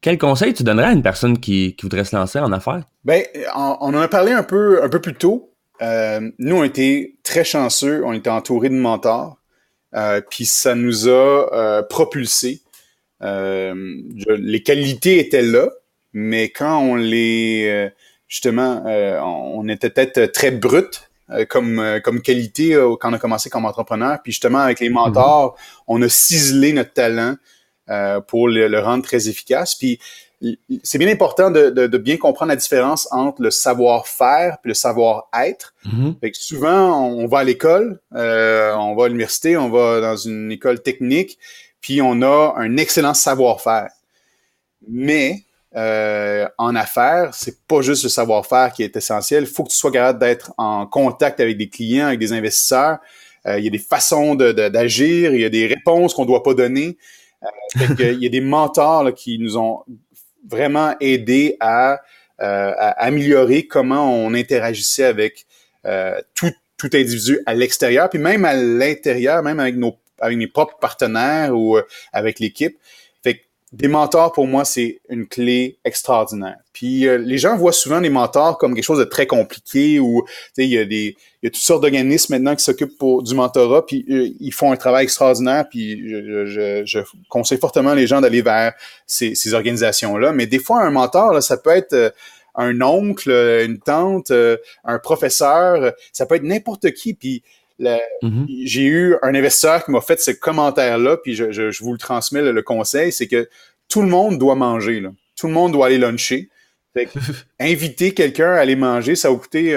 Quel conseil tu donnerais à une personne qui voudrait se lancer en affaires? Ben, on en a parlé un peu plus tôt. Nous, on était très chanceux. On était entourés de mentors. Puis ça nous a propulsés. Les qualités étaient là, mais quand on les... justement, on était peut-être très brut comme qualité quand on a commencé comme entrepreneur. Puis justement, avec les mentors, on a ciselé notre talent pour le rendre très efficace. Puis c'est bien important de bien comprendre la différence entre le savoir-faire et le savoir-être. Fait que souvent, on va à l'école, on va à l'université, on va dans une école technique, puis on a un excellent savoir-faire. Mais en affaires, c'est pas juste le savoir-faire qui est essentiel. Il faut que tu sois capable d'être en contact avec des clients, avec des investisseurs. Il y a des façons d'agir, il y a des réponses qu'on doit pas donner. Fait que, il y a des mentors là, qui nous ont vraiment aidés à améliorer comment on interagissait avec tout individu à l'extérieur, puis même à l'intérieur, même avec mes propres partenaires ou avec l'équipe. Fait que des mentors, pour moi, c'est une clé extraordinaire. Puis les gens voient souvent les mentors comme quelque chose de très compliqué ou il y a toutes sortes d'organismes maintenant qui s'occupent du mentorat, puis ils font un travail extraordinaire, puis je conseille fortement les gens d'aller vers ces organisations-là. Mais des fois, un mentor, là, ça peut être un oncle, une tante, un professeur, ça peut être n'importe qui, puis j'ai eu un investisseur qui m'a fait ce commentaire-là, puis je vous le transmets, le conseil, c'est que tout le monde doit manger, là. Tout le monde doit aller luncher. Fait que, inviter quelqu'un à aller manger, ça va coûter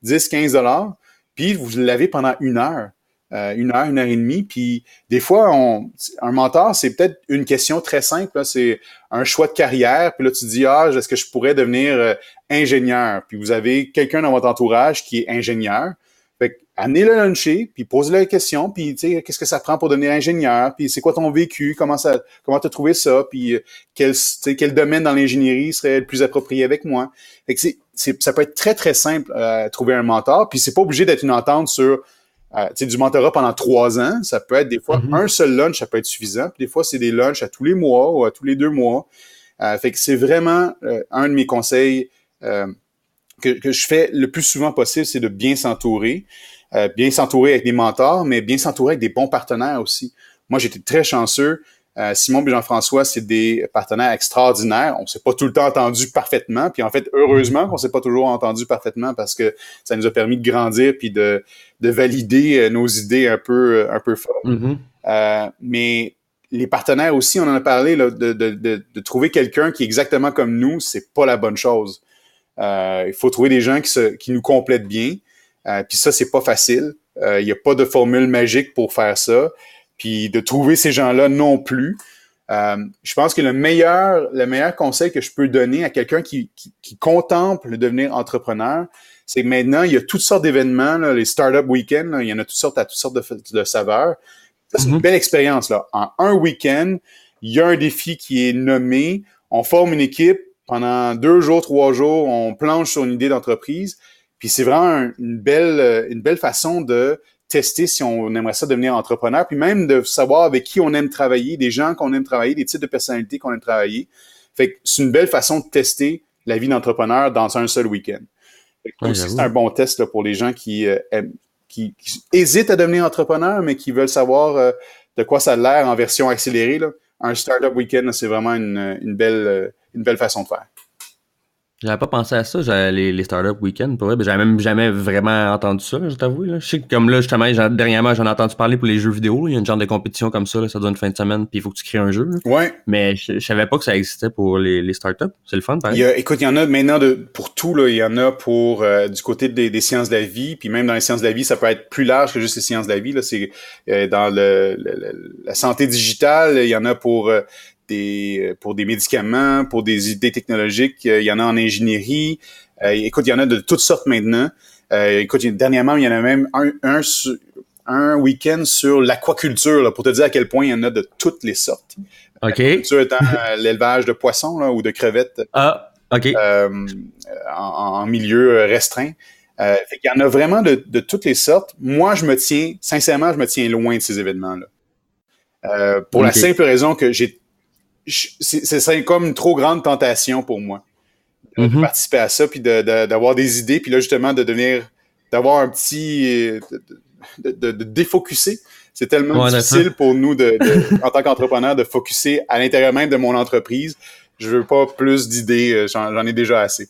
10-15 $, puis vous l'avez pendant 1 heure. 1 heure et demie, puis des fois, un mentor, c'est peut-être une question très simple, là, c'est un choix de carrière, puis là, tu te dis, est-ce que je pourrais devenir ingénieur? Puis vous avez quelqu'un dans votre entourage qui est ingénieur. Fait que, amenez-le luncher, puis posez-le la question, puis tu sais, qu'est-ce que ça prend pour devenir ingénieur, puis c'est quoi ton vécu, comment t'as trouvé ça, puis quel domaine dans l'ingénierie serait le plus approprié avec moi. Fait que ça peut être très, très simple trouver un mentor, puis c'est pas obligé d'être une entente sur du mentorat pendant 3 ans. Ça peut être des fois un seul lunch, ça peut être suffisant, puis des fois c'est des lunchs à tous les mois ou à tous les 2 mois. Fait que c'est vraiment un de mes conseils que je fais le plus souvent possible, c'est de bien s'entourer avec des mentors, mais bien s'entourer avec des bons partenaires aussi. Moi, j'étais très chanceux. Simon et Jean-François, c'est des partenaires extraordinaires. On s'est pas tout le temps entendu parfaitement, puis en fait, heureusement qu'on s'est pas toujours entendu parfaitement parce que ça nous a permis de grandir puis de valider nos idées un peu folles. Mais les partenaires aussi, on en a parlé, là, de trouver quelqu'un qui est exactement comme nous, c'est pas la bonne chose. Il faut trouver des gens qui nous complètent bien. Puis ça, c'est pas facile. Il y a pas de formule magique pour faire ça. Puis de trouver ces gens-là non plus. Je pense que le meilleur conseil que je peux donner à quelqu'un qui contemple le devenir entrepreneur, c'est que maintenant, il y a toutes sortes d'événements, là, les Startup Weekend, là, il y en a toutes sortes de saveurs. Ça, c'est une belle expérience, là. En un week-end, il y a un défi qui est nommé. On forme une équipe. Pendant 2 jours, 3 jours, on planche sur une idée d'entreprise. Puis c'est vraiment une belle façon de tester si on aimerait ça devenir entrepreneur, puis même de savoir avec qui on aime travailler, des gens qu'on aime travailler, des types de personnalités qu'on aime travailler. Fait que c'est une belle façon de tester la vie d'entrepreneur dans un seul week-end. Fait que aussi, c'est un bon test là, pour les gens qui hésitent à devenir entrepreneur, mais qui veulent savoir de quoi ça a l'air en version accélérée, là. Un startup week-end, là, c'est vraiment une belle façon de faire. J'avais pas pensé à ça, les startup week-ends, pour vrai. Ben, j'avais même jamais vraiment entendu ça, là, je t'avoue. Là. Je sais que comme là, justement, dernièrement, j'en ai entendu parler pour les jeux vidéo. Là. Il y a une genre de compétition comme ça, là, ça donne une fin de semaine, puis il faut que tu crées un jeu. Là. Ouais. Mais je savais pas que ça existait pour les startups. C'est le fun, pareil. Écoute, il y en a maintenant pour tout, là. Il y en a pour du côté des sciences de la vie, puis même dans les sciences de la vie, ça peut être plus large que juste les sciences de la vie. Là. C'est dans la santé digitale, il y en a pour des médicaments, pour des idées technologiques, il y en a en ingénierie. Écoute, il y en a de toutes sortes maintenant. Écoute, dernièrement, il y en a même un week-end sur l'aquaculture, là, pour te dire à quel point il y en a de toutes les sortes. OK. L'aquaculture étant l'élevage de poissons là, ou de crevettes. Ah, OK. En milieu restreint. Fait qu'il y en a vraiment de toutes les sortes. Moi, sincèrement, je me tiens loin de ces événements-là. Pour la simple raison que c'est comme une trop grande tentation pour moi de participer à ça puis d'avoir des idées puis là justement d'avoir un petit de défocuser. C'est tellement difficile pour nous en tant qu'entrepreneur de focuser à l'intérieur même de mon entreprise. Je veux pas plus d'idées, j'en ai déjà assez.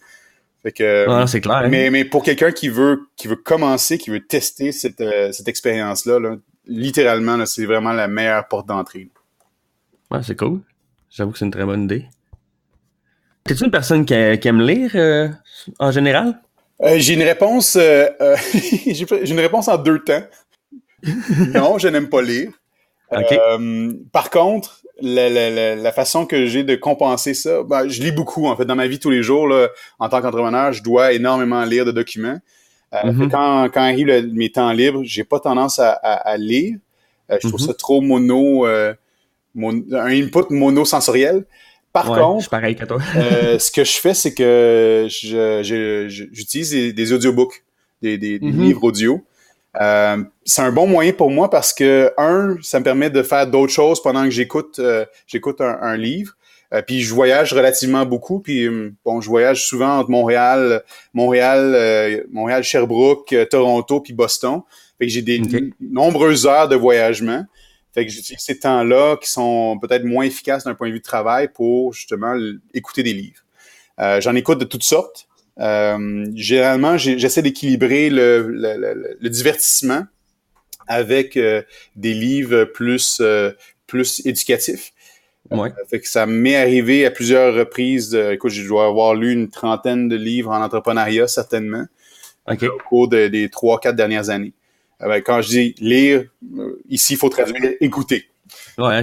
Fait que c'est clair. Mais pour quelqu'un qui veut commencer, qui veut tester cette expérience-là, là, littéralement là, c'est vraiment la meilleure porte d'entrée. Ouais, c'est cool. J'avoue que c'est une très bonne idée. T'es-tu une personne qui aime lire en général? J'ai une réponse j'ai une réponse en 2 temps. Non, je n'aime pas lire. Okay. Par contre, la façon que j'ai de compenser ça, je lis beaucoup en fait dans ma vie tous les jours là, en tant qu'entrepreneur, je dois énormément lire de documents. Quand arrive mes temps libres, j'ai pas tendance à lire. Je trouve ça trop un input monosensoriel. Par contre, je suis pareil que toi. ce que je fais, c'est que j'utilise des audiobooks, des livres audio. C'est un bon moyen pour moi parce que, ça me permet de faire d'autres choses pendant que j'écoute un livre. Puis je voyage relativement beaucoup. Puis bon, je voyage souvent entre Montréal, Sherbrooke, Toronto, puis Boston. Fait que j'ai des nombreuses heures de voyagement. Fait que j'utilise ces temps-là qui sont peut-être moins efficaces d'un point de vue de travail pour justement écouter des livres. J'en écoute de toutes sortes. Généralement, j'essaie d'équilibrer le divertissement avec des livres plus éducatifs. Ouais. Fait que ça m'est arrivé à plusieurs reprises. Écoute, je dois avoir lu une trentaine de livres en entrepreneuriat, certainement, au cours des 3-4 dernières années. Quand je dis lire, ici, il faut traduire écouter. Ouais,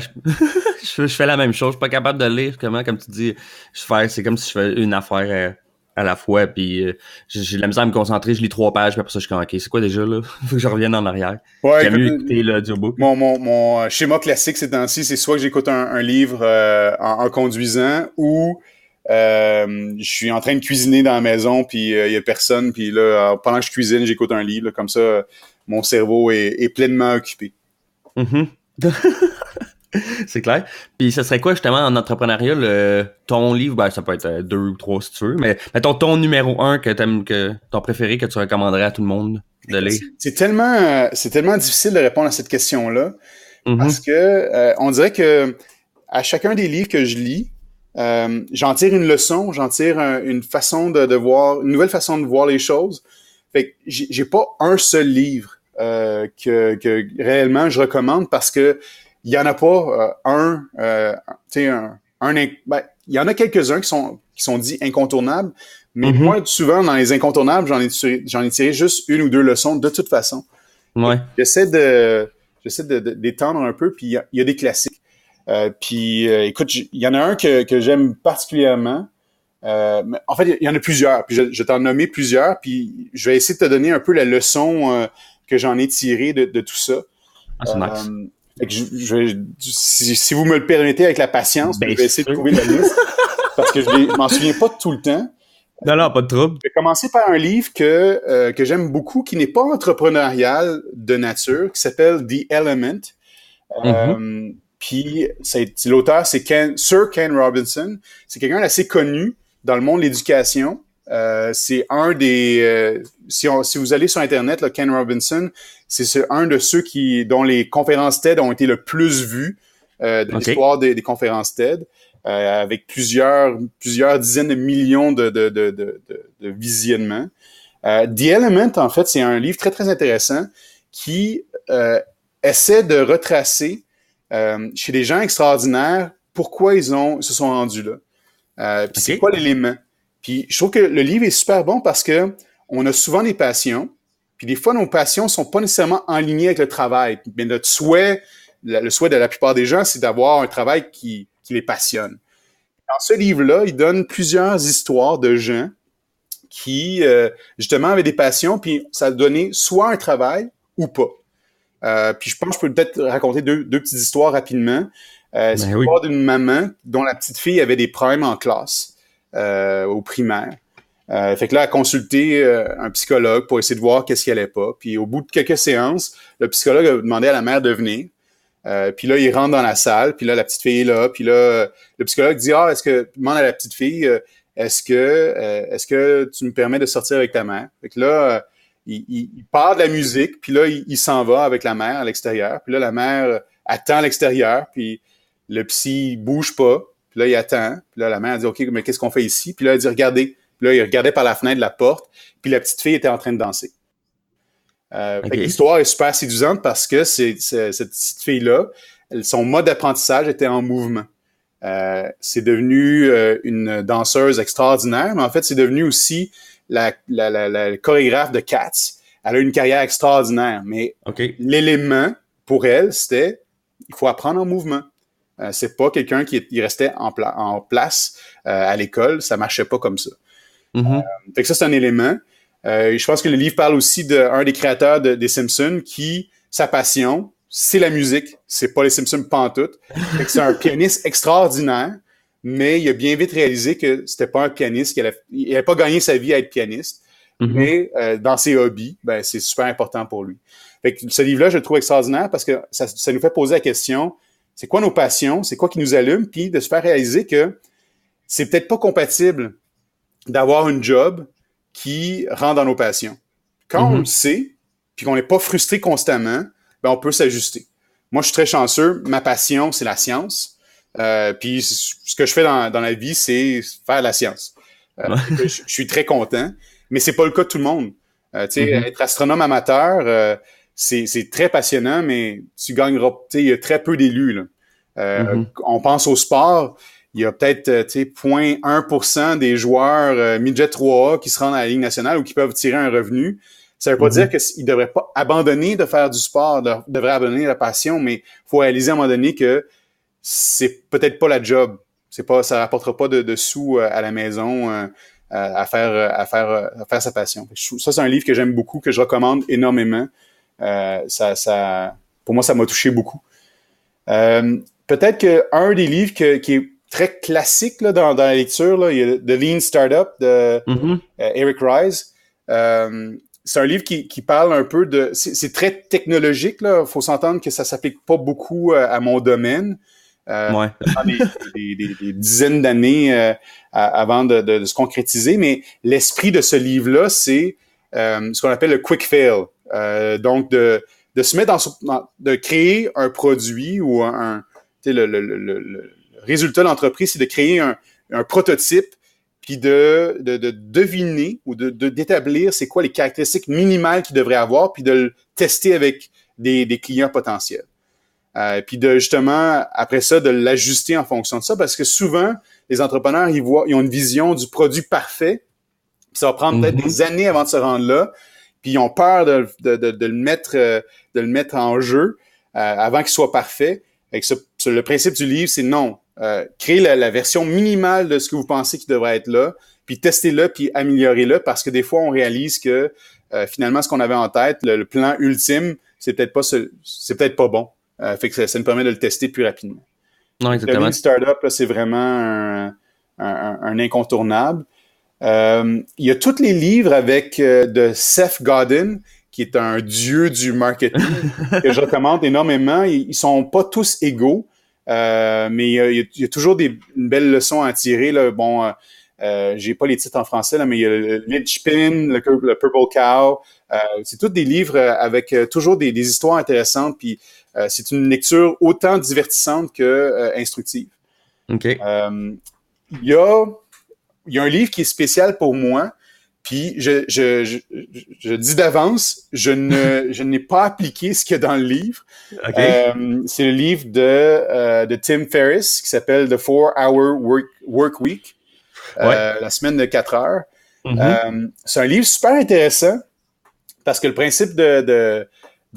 je fais la même chose. Je suis pas capable de lire comme tu dis. C'est comme si je fais une affaire à la fois, puis j'ai de la misère à me concentrer. Je lis 3 pages, puis après ça, je suis comme, OK, c'est quoi déjà, là? Faut que je revienne en arrière. Ouais, J'aime mieux écouter l'audiobook. Mon schéma classique ces temps-ci, c'est soit que j'écoute un livre en conduisant, ou je suis en train de cuisiner dans la maison, puis il y a personne, puis là, pendant que je cuisine, j'écoute un livre. Là, comme ça, mon cerveau est pleinement occupé. Mm-hmm. C'est clair. Puis ce serait quoi justement en entrepreneuriat ton livre? Ben, ça peut être 2 ou 3 si tu veux, mais mettons ton numéro 1 ton préféré que tu recommanderais à tout le monde de lire. C'est tellement difficile de répondre à cette question-là parce que on dirait que à chacun des livres que je lis, j'en tire une leçon, j'en tire une façon de voir, une nouvelle façon de voir les choses. Fait que j'ai pas un seul livre que réellement je recommande parce que il y en a pas il y en a quelques-uns qui sont dits incontournables, mais moi souvent dans les incontournables, j'en ai tiré juste une ou deux leçons de toute façon. Ouais. J'essaie d'étendre un peu, puis il y a des classiques. Écoute, il y en a un que j'aime particulièrement. Mais en fait, il y en a plusieurs, puis je t'en nommer plusieurs, puis je vais essayer de te donner un peu la leçon que j'en ai tirée de tout ça. Ah, c'est nice. Fait que si vous me le permettez avec la patience, je vais essayer de trouver la liste, parce que je m'en souviens pas tout le temps. Non, pas de trouble. Je vais commencer par un livre que j'aime beaucoup, qui n'est pas entrepreneurial de nature, qui s'appelle The Element. Puis l'auteur, c'est Sir Ken Robinson. C'est quelqu'un d'assez connu dans le monde de l'éducation. C'est un des... si vous allez sur Internet, là, Ken Robinson, c'est un de ceux dont les conférences TED ont été le plus vues de l'histoire des conférences TED, avec plusieurs dizaines de millions de visionnements. The Element, en fait, c'est un livre très, très intéressant qui essaie de retracer chez des gens extraordinaires pourquoi ils se sont rendus là. Puis c'est quoi l'élément? Puis je trouve que le livre est super bon parce que on a souvent des passions, puis des fois nos passions sont pas nécessairement en ligne avec le travail. Mais notre souhait, le souhait de la plupart des gens, c'est d'avoir un travail qui les passionne. Dans ce livre-là, il donne plusieurs histoires de gens qui justement avaient des passions, puis ça a donné soit un travail ou pas. Puis je pense que je peux peut-être raconter deux petites histoires rapidement. C'est l'histoire d'une maman dont la petite fille avait des problèmes en classe au primaire. Fait que là, elle a consulté un psychologue pour essayer de voir qu'est-ce qui allait pas. Puis au bout de quelques séances, le psychologue a demandé à la mère de venir. Puis là, il rentre dans la salle, puis là, la petite fille est là. Puis là, le psychologue dit demande à la petite fille, est-ce que tu me permets de sortir avec ta mère? Fait que là, il part de la musique, puis là, il s'en va avec la mère à l'extérieur. Puis là, la mère attend à l'extérieur, puis le psy bouge pas. Puis là, il attend. Puis là, la mère dit, OK, mais qu'est-ce qu'on fait ici? Puis là, elle dit, regardez. Puis là, il regardait par la fenêtre de la porte, puis la petite fille était en train de danser. Fait que l'histoire est super séduisante parce que cette petite fille-là, son mode d'apprentissage était en mouvement. C'est devenu une danseuse extraordinaire, mais en fait, c'est devenu aussi la chorégraphe de Cats. Elle a une carrière extraordinaire, mais l'élément pour elle, c'était il faut apprendre en mouvement. C'est pas quelqu'un qui restait en place à l'école, ça marchait pas comme ça. Fait que ça, c'est un élément. Je pense que le livre parle aussi d'un des créateurs des Simpsons qui, sa passion, c'est la musique. C'est pas les Simpsons pantoute. Fait que c'est un pianiste extraordinaire, mais il a bien vite réalisé que c'était pas un pianiste, il avait pas gagné sa vie à être pianiste. mais dans ses hobbies, ben c'est super important pour lui. Fait que ce livre-là, je le trouve extraordinaire parce que ça nous fait poser la question, c'est quoi nos passions, c'est quoi qui nous allume, puis de se faire réaliser que c'est peut-être pas compatible d'avoir une job qui rentre dans nos passions. Quand on le sait, puis qu'on n'est pas frustré constamment, ben on peut s'ajuster. Moi, je suis très chanceux. Ma passion, c'est la science. Puis ce que je fais dans la vie, c'est faire la science. Je suis très content, mais c'est pas le cas de tout le monde. Être astronome amateur, c'est très passionnant, mais tu gagneras. Il y a très peu d'élus. Là. On pense au sport. Il y a peut-être 0,1% des joueurs midget 3A qui se rendent à la Ligue nationale ou qui peuvent tirer un revenu. Ça veut pas dire qu'ils devraient pas abandonner de faire du sport, devraient abandonner la passion, mais il faut réaliser à un moment donné que c'est peut-être pas la job. Ça rapportera pas de sous à la maison à faire sa passion. Ça, c'est un livre que j'aime beaucoup, que je recommande énormément. Pour moi, ça m'a touché beaucoup. Peut-être qu'un des livres qui est très classique là, dans la lecture, là, il y a The Lean Startup de Eric Ries. C'est un livre qui parle un peu de... C'est très technologique, là. Faut s'entendre que ça s'applique pas beaucoup à mon domaine. Des dizaines d'années avant de se concrétiser, mais l'esprit de ce livre-là, c'est ce qu'on appelle le quick fail. Donc, de se mettre de créer un produit ou le résultat de l'entreprise, c'est de créer un prototype puis de deviner ou d'établir c'est quoi les caractéristiques minimales qu'il devrait avoir, puis de le tester avec des clients potentiels. Puis justement, après ça, de l'ajuster en fonction de ça, parce que souvent, les entrepreneurs, ils ont une vision du produit parfait, puis ça va prendre peut-être des années avant de se rendre là, puis ils ont peur de le mettre en jeu avant qu'il soit parfait. Avec le principe du livre, c'est non. Créez la version minimale de ce que vous pensez qui devrait être là, puis testez-le, puis améliorez-le, parce que des fois, on réalise que finalement, ce qu'on avait en tête, le plan ultime, c'est peut-être pas bon. Fait que ça nous permet de le tester plus rapidement. Non, exactement. Le Lean Startup, là, c'est vraiment un incontournable. Il y a tous les livres avec de Seth Godin, qui est un dieu du marketing, que je recommande énormément. Ils sont pas tous égaux, mais il y a toujours une belle leçon à tirer. Là. Bon, j'ai pas les titres en français, là, mais il y a le Linchpin, le Purple Cow. C'est tous des livres avec toujours des histoires intéressantes, puis c'est une lecture autant divertissante que instructive. OK. Il y a un livre qui est spécial pour moi, puis je dis d'avance, je n'ai pas appliqué ce qu'il y a dans le livre. Okay. C'est le livre de Tim Ferriss qui s'appelle The 4-Hour Work Week, la semaine de 4 heures. C'est un livre super intéressant parce que le principe de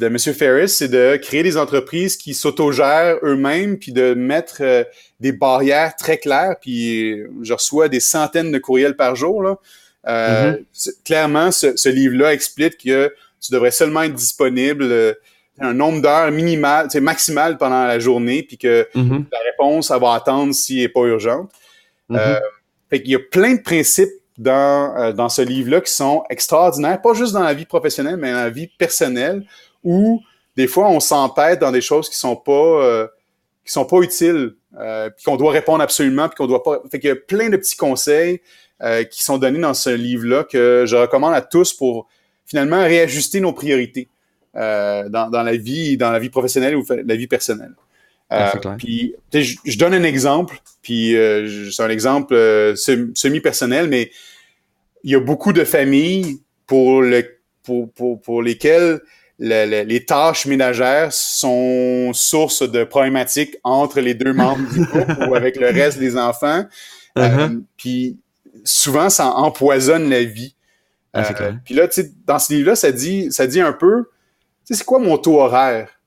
M. Ferriss, c'est de créer des entreprises qui s'autogèrent eux-mêmes, puis de mettre des barrières très claires. Puis je reçois des centaines de courriels par jour. Là. Clairement, ce livre-là explique que tu devrais seulement être disponible un nombre d'heures minimal, maximal pendant la journée, puis que la réponse, elle va attendre s'il n'est pas urgente. Fait qu'il y a plein de principes dans ce livre-là qui sont extraordinaires, pas juste dans la vie professionnelle, mais dans la vie personnelle, où des fois on s'empête dans des choses qui sont pas utiles, puis qu'on doit répondre absolument, puis qu'on doit pas. Fait qu'il y a plein de petits conseils qui sont donnés dans ce livre-là que je recommande à tous pour finalement réajuster nos priorités dans la vie professionnelle ou la vie personnelle. Puis je donne un exemple, puis c'est un exemple semi-personnel, mais il y a beaucoup de familles pour lesquelles les tâches ménagères sont source de problématiques entre les deux membres du couple ou avec le reste des enfants. Puis souvent, ça empoisonne la vie. Puis là, tu sais, dans ce livre-là, ça dit un peu, tu sais, c'est quoi mon taux horaire?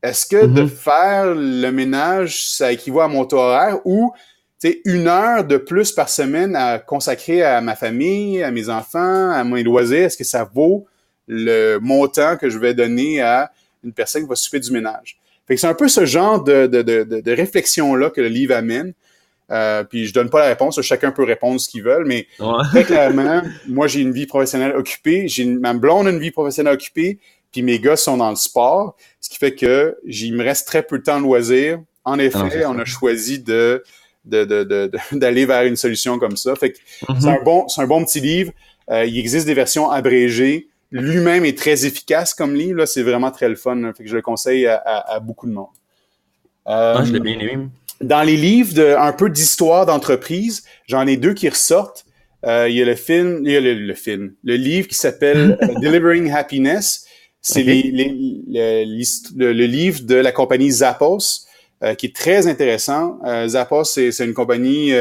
Est-ce que de faire le ménage, ça équivaut à mon taux horaire ou, tu sais, 1 heure de plus par semaine à consacrer à ma famille, à mes enfants, à mes loisirs, est-ce que ça vaut le montant que je vais donner à une personne qui va s'occuper du ménage? Fait que c'est un peu ce genre de réflexion-là que le livre amène. Puis je donne pas la réponse, chacun peut répondre ce qu'ils veulent, mais très clairement, moi j'ai une vie professionnelle occupée, ma blonde a une vie professionnelle occupée, puis mes gars sont dans le sport, ce qui fait que il me reste très peu de temps de loisir. En effet, on a choisi d'aller vers une solution comme ça. Fait que c'est un bon petit livre. Il existe des versions abrégées. Lui-même est très efficace comme livre. Là, c'est vraiment très le fun. Là. Fait que je le conseille à beaucoup de monde. Je l'ai bien aimé. Dans les livres un peu d'histoire d'entreprise, j'en ai 2 qui ressortent. Il y a le livre qui s'appelle Delivering Happiness. C'est le livre de la compagnie Zappos, qui est très intéressant. Zappos, c'est une compagnie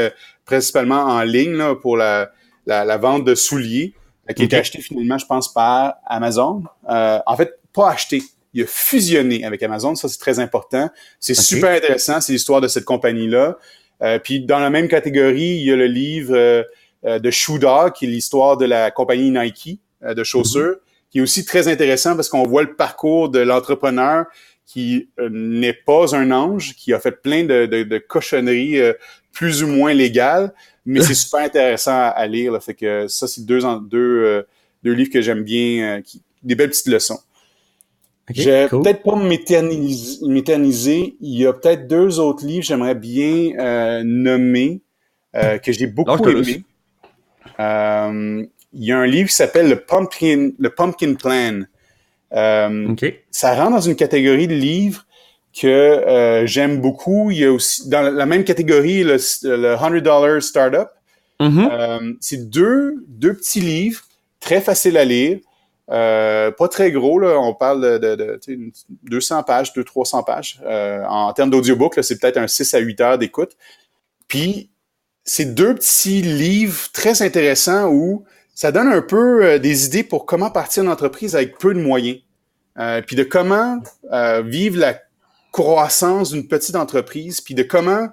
principalement en ligne là, pour la vente de souliers, qui a été acheté finalement, je pense, par Amazon. En fait, pas acheté. Il a fusionné avec Amazon. Ça, c'est très important. C'est super intéressant. C'est l'histoire de cette compagnie-là. Puis, dans la même catégorie, il y a le livre de Shoe Dog, qui est l'histoire de la compagnie Nike de chaussures, qui est aussi très intéressant parce qu'on voit le parcours de l'entrepreneur qui n'est pas un ange, qui a fait plein de cochonneries plus ou moins légales, mais c'est super intéressant à lire. Là. Fait que ça, c'est deux livres que j'aime bien, des belles petites leçons. Je vais peut-être pas m'éterniser. Il y a peut-être 2 autres livres que j'aimerais bien nommer, que j'ai beaucoup aimé. Il y a un livre qui s'appelle le Pumpkin Plan. Ça rentre dans une catégorie de livres que j'aime beaucoup. Il y a aussi dans la même catégorie le $100 Startup. C'est deux petits livres très faciles à lire. Pas très gros, là. On parle de 200 pages, 200-300 pages. En termes d'audiobook, là, c'est peut-être un 6 à 8 heures d'écoute. Puis, c'est 2 petits livres très intéressants où ça donne un peu des idées pour comment partir une entreprise avec peu de moyens. Puis de comment vivre la croissance d'une petite entreprise, puis de comment,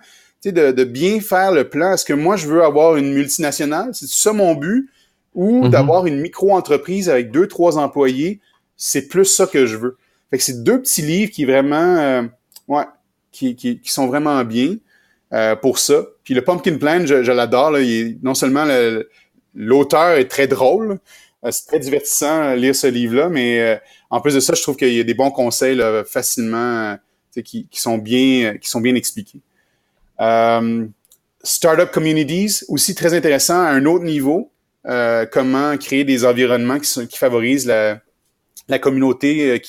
de bien faire le plan. Est-ce que moi, je veux avoir une multinationale? C'est ça mon but? Ou d'avoir une micro-entreprise avec 2-3 employés, c'est plus ça que je veux. Fait que c'est 2 petits livres qui vraiment, qui sont vraiment bien pour ça. Puis le Pumpkin Plan, je l'adore. Là, non seulement l'auteur est très drôle, c'est très divertissant lire ce livre-là, mais en plus de ça, je trouve qu'il y a des bons conseils là, facilement qui sont bien expliqués. Startup Communities, aussi très intéressant à un autre niveau. Comment créer des environnements qui favorisent la communauté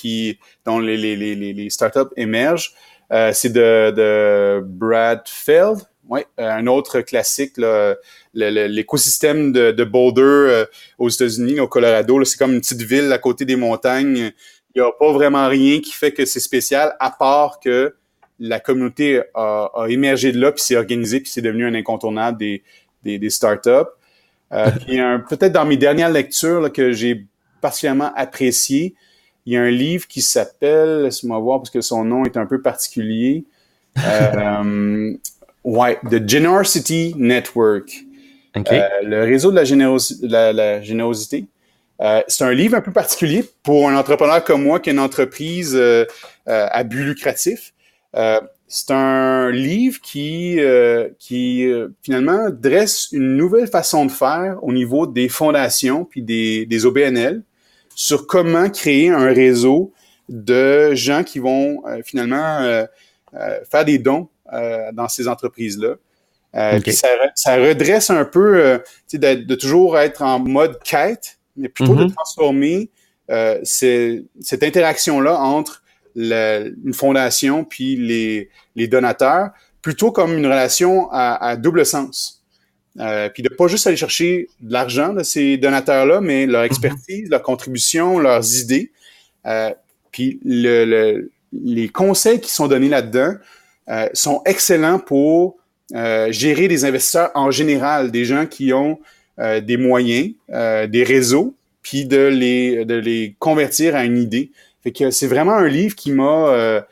dont les startups émergent. C'est de Brad Feld, un autre classique, là, l'écosystème de Boulder aux États-Unis, au Colorado. Là, c'est comme une petite ville à côté des montagnes. Il n'y a pas vraiment rien qui fait que c'est spécial, à part que la communauté a émergé de là, puis s'est organisée, puis c'est devenu un incontournable des startups. Puis peut-être dans mes dernières lectures là, que j'ai particulièrement apprécié, il y a un livre qui s'appelle, laisse-moi voir parce que son nom est un peu particulier, The Generosity Network, le réseau de la générosité. C'est un livre un peu particulier pour un entrepreneur comme moi qui a une entreprise à but lucratif. C'est un livre qui finalement dresse une nouvelle façon de faire au niveau des fondations puis des OBNL sur comment créer un réseau de gens qui vont finalement faire des dons dans ces entreprises-là. Puis ça redresse un peu de toujours être en mode quête, mais plutôt de transformer cette interaction-là entre une fondation puis les donateurs, plutôt comme une relation à double sens. Puis de pas juste aller chercher de l'argent de ces donateurs-là, mais leur expertise, leur contribution, leurs idées. Puis les conseils qui sont donnés là-dedans sont excellents pour gérer des investisseurs en général, des gens qui ont des moyens, des réseaux, puis de les convertir à une idée. Fait que c'est vraiment un livre qui m'a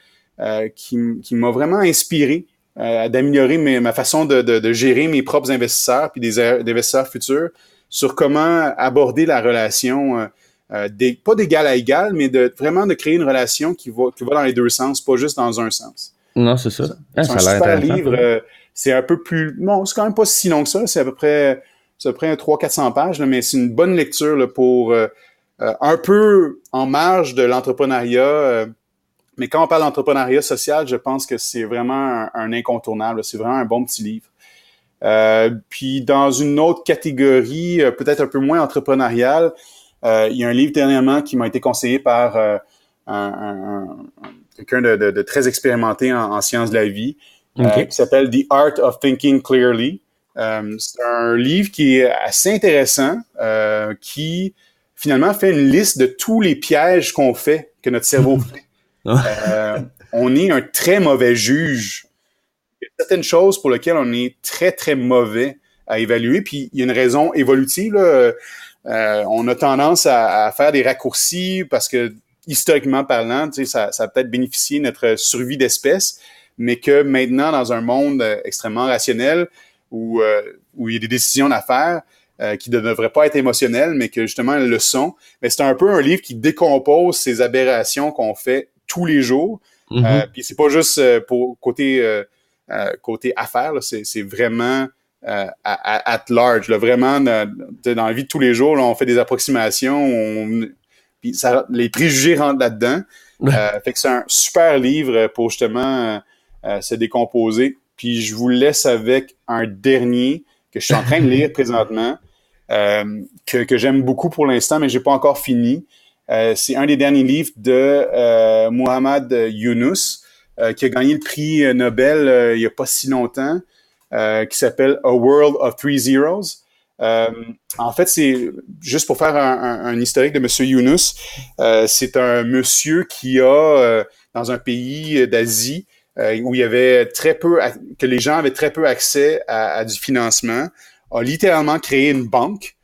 vraiment inspiré d'améliorer ma façon de gérer mes propres investisseurs puis des investisseurs futurs sur comment aborder la relation pas d'égal à égal, mais vraiment de créer une relation qui va dans les 2 sens, pas juste dans un sens. Non, c'est ça. C'est un super livre. C'est un peu plus... Non, c'est quand même pas si long que ça. C'est à peu près 300-400 pages, là, mais c'est une bonne lecture là, pour un peu en marge de l'entrepreneuriat. Mais quand on parle d'entrepreneuriat social, je pense que c'est vraiment un incontournable. C'est vraiment un bon petit livre. Puis dans une autre catégorie, peut-être un peu moins entrepreneuriale, il y a un livre dernièrement qui m'a été conseillé par quelqu'un de très expérimenté en sciences de la vie, qui s'appelle The Art of Thinking Clearly. C'est un livre qui est assez intéressant, qui finalement fait une liste de tous les pièges qu'on fait, que notre cerveau fait. On est un très mauvais juge. Il y a certaines choses pour lesquelles on est très, très mauvais à évaluer, puis il y a une raison évolutive, là. On a tendance à faire des raccourcis parce que, historiquement parlant, tu sais, ça a peut-être bénéficié notre survie d'espèce, mais que maintenant, dans un monde extrêmement rationnel, où il y a des décisions à faire qui ne devraient pas être émotionnelles, mais que justement elles le sont, mais c'est un peu un livre qui décompose ces aberrations qu'on fait tous les jours. Puis c'est pas juste pour côté affaires, là, c'est vraiment at large, là, vraiment dans la vie de tous les jours, là, on fait des approximations, puis les préjugés rentrent là-dedans. Fait que c'est un super livre pour justement se décomposer. Puis je vous laisse avec un dernier que je suis en train de lire présentement, que j'aime beaucoup pour l'instant, mais j'ai pas encore fini. C'est un des derniers livres de Muhammad Yunus, qui a gagné le prix Nobel il y a pas si longtemps, qui s'appelle A World of Three Zeros. En fait, c'est juste pour faire un historique de Monsieur Yunus. C'est un monsieur qui a dans un pays d'Asie où il y avait très peu, que les gens avaient très peu accès à du financement, a littéralement créé une banque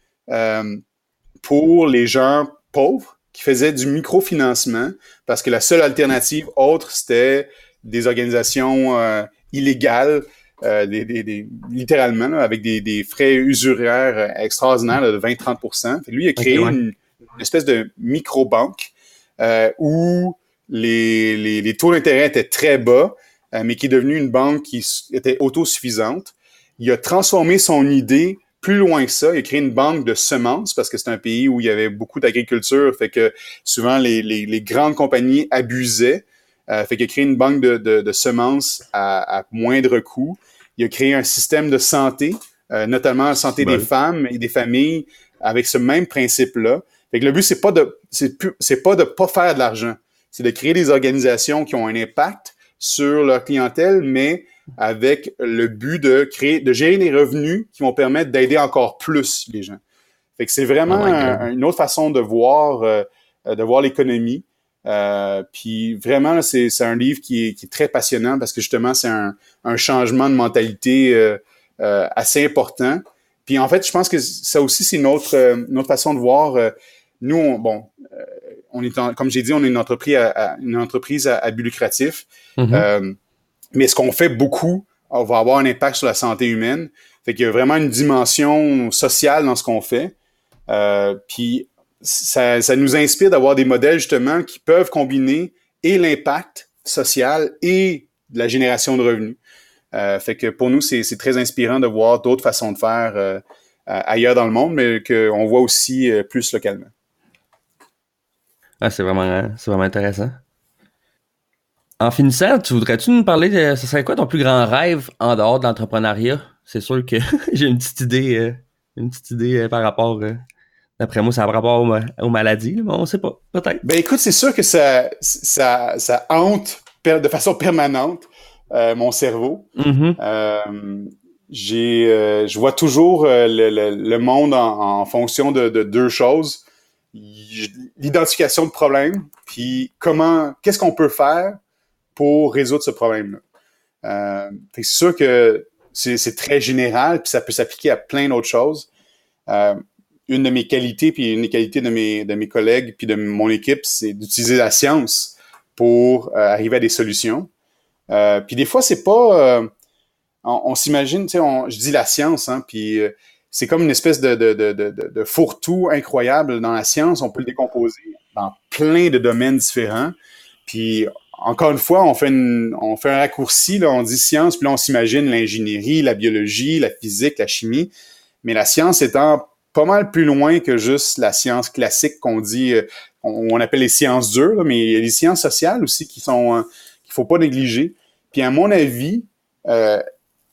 pour les gens pauvres qui faisaient du microfinancement parce que la seule alternative autre, c'était des organisations illégales, littéralement, là, avec des frais usuraires extraordinaires là, de 20-30%. Lui, il a créé une espèce de micro-banque où les taux d'intérêt étaient très bas, mais qui est devenue une banque qui était autosuffisante. Il a transformé son idée plus loin que ça. Il a créé une banque de semences parce que c'est un pays où il y avait beaucoup d'agriculture, fait que souvent les grandes compagnies abusaient. Fait qu'il a créé une banque de semences à moindre coût. Il a créé un système de santé, notamment la santé des femmes et des familles, avec ce même principe-là. Fait que le but, c'est pas de pas faire de l'argent. C'est de créer des organisations qui ont un impact sur leur clientèle, mais avec le but de gérer des revenus qui vont permettre d'aider encore plus les gens. Fait que c'est vraiment une autre façon de voir l'économie. Puis vraiment, là, c'est un livre qui est très passionnant parce que justement, c'est un changement de mentalité assez important. Puis en fait, je pense que ça aussi, c'est une autre façon de voir. Nous, on est comme j'ai dit, on est une entreprise à but lucratif. Mais ce qu'on fait beaucoup va avoir un impact sur la santé humaine. Fait qu'il y a vraiment une dimension sociale dans ce qu'on fait. Puis ça nous inspire d'avoir des modèles justement qui peuvent combiner et l'impact social et la génération de revenus. Fait que pour nous, c'est très inspirant de voir d'autres façons de faire ailleurs dans le monde, mais qu'on voit aussi plus localement. Ah, c'est vraiment intéressant. En finissant, voudrais-tu nous parler de ce serait quoi ton plus grand rêve en dehors de l'entrepreneuriat? C'est sûr que j'ai une petite idée par rapport, d'après moi, ça a rapport aux maladies, mais on sait pas, peut-être. Ben écoute, c'est sûr que ça hante de façon permanente mon cerveau. Je vois toujours le monde en fonction de deux choses. L'identification de problèmes, puis qu'est-ce qu'on peut faire pour résoudre ce problème-là. C'est sûr que c'est très général, puis ça peut s'appliquer à plein d'autres choses. Une de mes qualités, puis une des qualités de mes collègues, puis de mon équipe, c'est d'utiliser la science pour arriver à des solutions. Puis des fois, c'est pas... on s'imagine, tu sais, je dis la science, hein, puis c'est comme une espèce de fourre-tout incroyable dans la science. On peut le décomposer dans plein de domaines différents. Puis encore une fois, on fait un raccourci, là, on dit science, puis là, on s'imagine l'ingénierie, la biologie, la physique, la chimie, mais la science étant pas mal plus loin que juste la science classique qu'on dit, on appelle les sciences dures, là, mais il y a les sciences sociales aussi qu'il faut pas négliger. Puis à mon avis,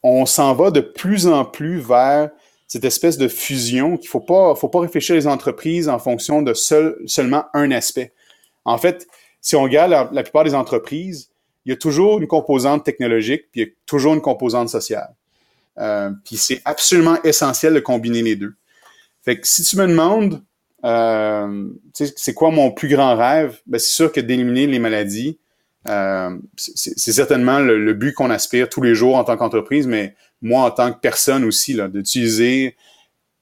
on s'en va de plus en plus vers cette espèce de fusion qu'il faut pas réfléchir les entreprises en fonction de seulement un aspect. En fait, si on regarde la plupart des entreprises, il y a toujours une composante technologique, puis il y a toujours une composante sociale. Puis c'est absolument essentiel de combiner les deux. Fait que si tu me demandes, c'est quoi mon plus grand rêve, ben c'est sûr que d'éliminer les maladies, c'est certainement le but qu'on aspire tous les jours en tant qu'entreprise, mais moi en tant que personne aussi, là, d'utiliser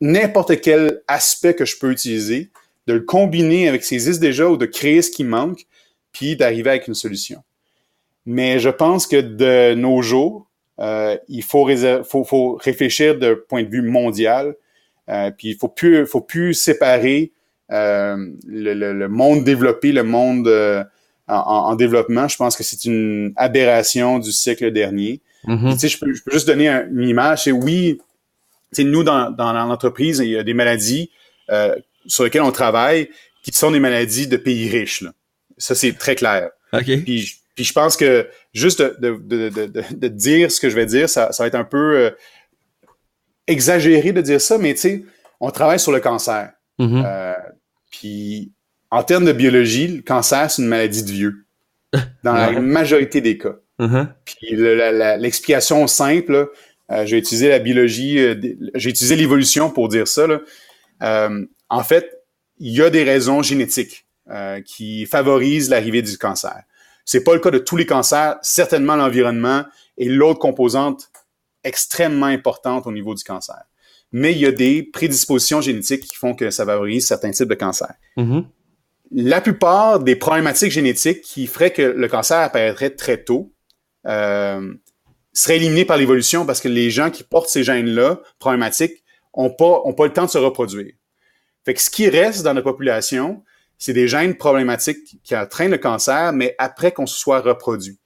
n'importe quel aspect que je peux utiliser, de le combiner avec ce qui existe déjà ou de créer ce qui manque, puis d'arriver avec une solution. Mais je pense que de nos jours, il faut réfléchir de point de vue mondial. Puis il faut plus séparer le monde développé, le monde en développement. Je pense que c'est une aberration du siècle dernier. Mm-hmm. Tu sais, je peux juste donner une image. C'est oui, tu sais, nous dans l'entreprise, il y a des maladies sur lesquelles on travaille qui sont des maladies de pays riches, là. Ça, c'est très clair. Okay. Puis je pense que juste de dire ce que je vais dire, ça va être un peu exagéré de dire ça, mais tu sais, on travaille sur le cancer. Mm-hmm. Puis en termes de biologie, le cancer, c'est une maladie de vieux. Dans la majorité des cas. Mm-hmm. Puis l'explication simple, j'ai utilisé la biologie, j'ai utilisé l'évolution pour dire ça, là. En fait, il y a des raisons génétiques qui favorisent l'arrivée du cancer. C'est pas le cas de tous les cancers. Certainement, l'environnement est l'autre composante extrêmement importante au niveau du cancer. Mais il y a des prédispositions génétiques qui font que ça favorise certains types de cancers. Mm-hmm. La plupart des problématiques génétiques qui feraient que le cancer apparaîtrait très tôt seraient éliminées par l'évolution parce que les gens qui portent ces gènes-là problématiques ont pas le temps de se reproduire. Fait que ce qui reste dans la population, c'est des gènes problématiques qui entraînent le cancer, mais après qu'on se soit reproduit.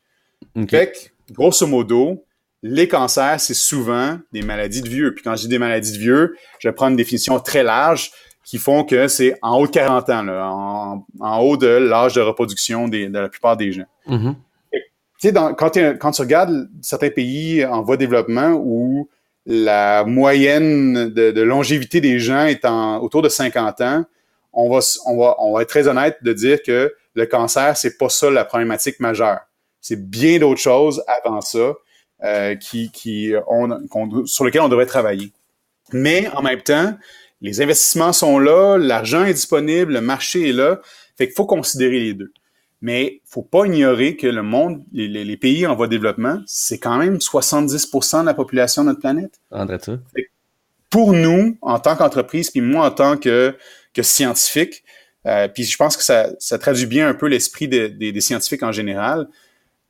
Okay. Fait que, grosso modo, les cancers, c'est souvent des maladies de vieux. Puis quand je dis des maladies de vieux, je vais prendre une définition très large qui font que c'est en haut de 40 ans, là, en haut de l'âge de reproduction de la plupart des gens. Mm-hmm. Tu sais, quand tu regardes certains pays en voie de développement où la moyenne de longévité des gens est autour de 50 ans, on va être très honnête de dire que le cancer, c'est pas ça la problématique majeure. C'est bien d'autres choses avant ça sur lesquelles on devrait travailler. Mais en même temps, les investissements sont là, l'argent est disponible, le marché est là. Fait qu'il faut considérer les deux. Mais faut pas ignorer que le monde, les pays en voie de développement, c'est quand même 70% de la population de notre planète. Pour nous, en tant qu'entreprise, puis moi en tant que scientifique, puis je pense que ça traduit bien un peu l'esprit des scientifiques en général.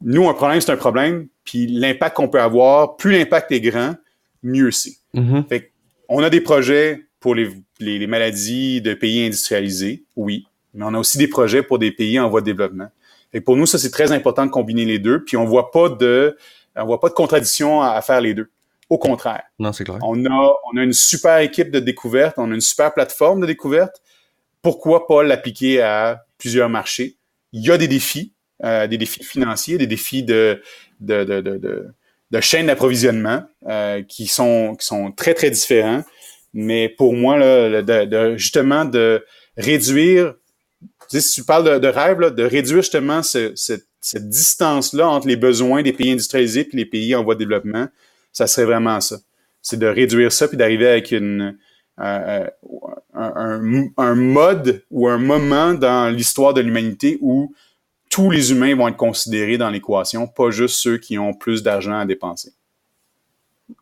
Nous, un problème, c'est un problème, puis l'impact qu'on peut avoir, plus l'impact est grand, mieux c'est. Mm-hmm. Fait qu'on a des projets pour les maladies de pays industrialisés, oui, mais on a aussi des projets pour des pays en voie de développement. Et pour nous, ça, c'est très important de combiner les deux, puis on voit pas de contradiction à faire les deux. Au contraire. Non, c'est clair. On a une super équipe de découverte, on a une super plateforme de découverte. Pourquoi pas l'appliquer à plusieurs marchés? Il y a des défis financiers, des défis de chaîne d'approvisionnement qui sont très, très différents. Mais pour moi, là, justement, de réduire, tu sais, si tu parles de rêve, là, de réduire justement cette distance-là entre les besoins des pays industrialisés et les pays en voie de développement, ça serait vraiment ça. C'est de réduire ça puis d'arriver avec un mode ou un moment dans l'histoire de l'humanité où tous les humains vont être considérés dans l'équation, pas juste ceux qui ont plus d'argent à dépenser.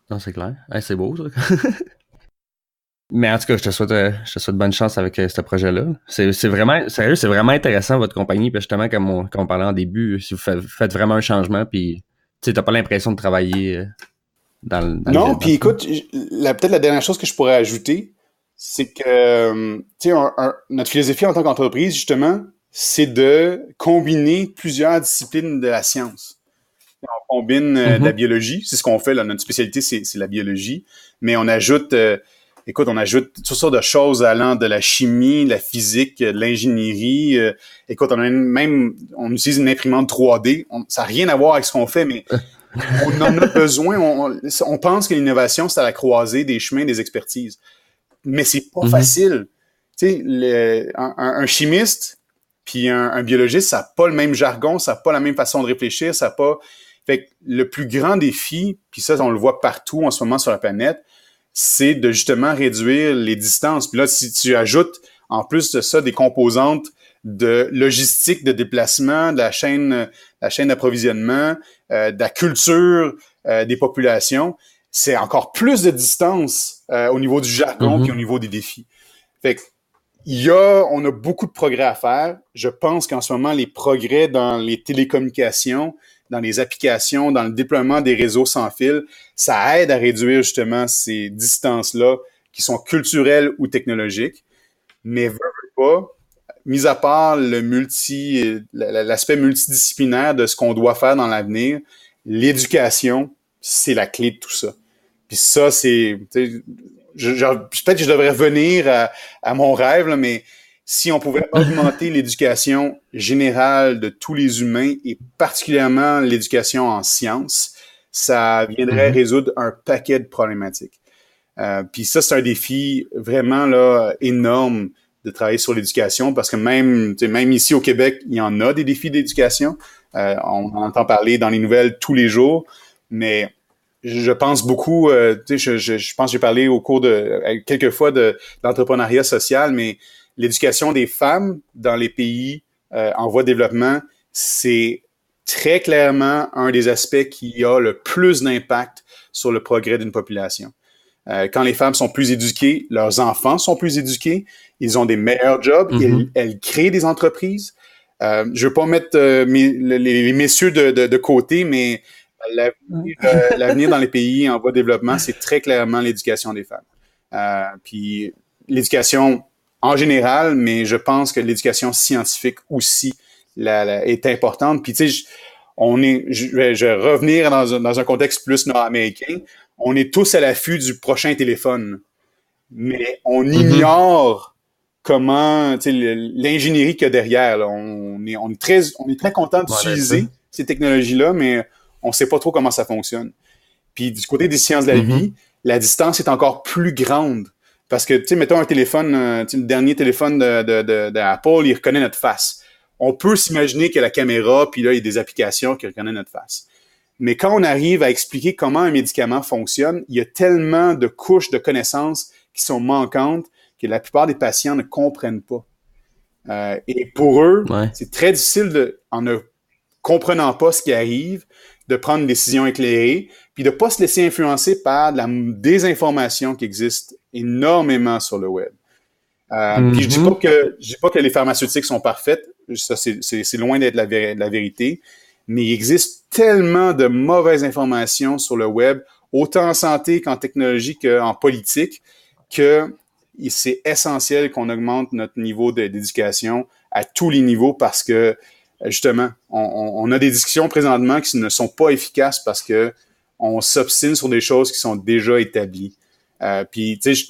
Non, c'est clair. Hey, c'est beau, ça. Mais en tout cas, je te souhaite bonne chance avec ce projet-là. C'est vraiment, sérieux, c'est vraiment intéressant, votre compagnie. Puis justement, comme on parlait en début, si vous faites vraiment un changement, puis tu sais, t'as pas l'impression de travailler dans non, puis écoute, peut-être la dernière chose que je pourrais ajouter, c'est que, tu sais, notre philosophie en tant qu'entreprise, justement, c'est de combiner plusieurs disciplines de la science. On combine de la biologie, c'est ce qu'on fait, là, notre spécialité, c'est la biologie, mais on ajoute, on ajoute toutes sortes de choses allant de la chimie, de la physique, de l'ingénierie. On utilise une imprimante 3D. Ça n'a rien à voir avec ce qu'on fait, mais on en a besoin. On pense que l'innovation, c'est à la croisée des chemins des expertises. Mais c'est pas facile. Tu sais, un chimiste puis un biologiste, ça n'a pas le même jargon, ça n'a pas la même façon de réfléchir, ça n'a pas... Fait que le plus grand défi, puis ça, on le voit partout en ce moment sur la planète, c'est de justement réduire les distances. Puis là, si tu ajoutes, en plus de ça, des composantes de logistique, de déplacement, de la chaîne d'approvisionnement, de la culture des populations, c'est encore plus de distance au niveau du jargon puis au niveau des défis. Fait que on a beaucoup de progrès à faire. Je pense qu'en ce moment, les progrès dans les télécommunications, dans les applications, dans le déploiement des réseaux sans fil, ça aide à réduire justement ces distances-là qui sont culturelles ou technologiques. Mais veux pas, mis à part l'aspect multidisciplinaire de ce qu'on doit faire dans l'avenir, l'éducation, c'est la clé de tout ça. Puis ça, peut-être que je devrais revenir à mon rêve, là, mais si on pouvait augmenter l'éducation générale de tous les humains et particulièrement l'éducation en sciences, ça viendrait résoudre un paquet de problématiques. Puis ça, c'est un défi vraiment là énorme de travailler sur l'éducation parce que même ici au Québec, il y en a des défis d'éducation. On en entend parler dans les nouvelles tous les jours, mais je pense beaucoup, je pense que j'ai parlé au cours quelques fois d'entrepreneuriat social, mais l'éducation des femmes dans les pays en voie de développement, c'est très clairement un des aspects qui a le plus d'impact sur le progrès d'une population. Quand les femmes sont plus éduquées, leurs enfants sont plus éduqués, ils ont des meilleurs jobs, elles créent des entreprises. Je veux pas mettre les messieurs de côté, mais l'avenir dans les pays en voie de développement, c'est très clairement l'éducation des femmes. Puis l'éducation en général, mais je pense que l'éducation scientifique aussi est importante. Puis tu sais, je vais revenir dans un contexte plus nord-américain. On est tous à l'affût du prochain téléphone, mais on ignore comment, tu sais, l'ingénierie qu'il y a derrière. Là. On est très content d'utiliser ces technologies-là, mais on sait pas trop comment ça fonctionne. Puis du côté des sciences de la vie, la distance est encore plus grande. Parce que, tu sais, mettons un téléphone, le dernier téléphone d'Apple, il reconnaît notre face. On peut s'imaginer qu'il y a la caméra, puis là, il y a des applications qui reconnaissent notre face. Mais quand on arrive à expliquer comment un médicament fonctionne, il y a tellement de couches de connaissances qui sont manquantes que la plupart des patients ne comprennent pas. Et pour eux, c'est très difficile, en ne comprenant pas ce qui arrive, de prendre une décision éclairée, puis de pas se laisser influencer par de la désinformation qui existe énormément sur le web. Puis je dis pas que les pharmaceutiques sont parfaites, ça c'est loin d'être la vérité, mais il existe tellement de mauvaises informations sur le web, autant en santé qu'en technologie qu'en politique, que c'est essentiel qu'on augmente notre niveau d'éducation à tous les niveaux parce que justement, on a des discussions présentement qui ne sont pas efficaces parce que on s'obstine sur des choses qui sont déjà établies. Puis, tu sais,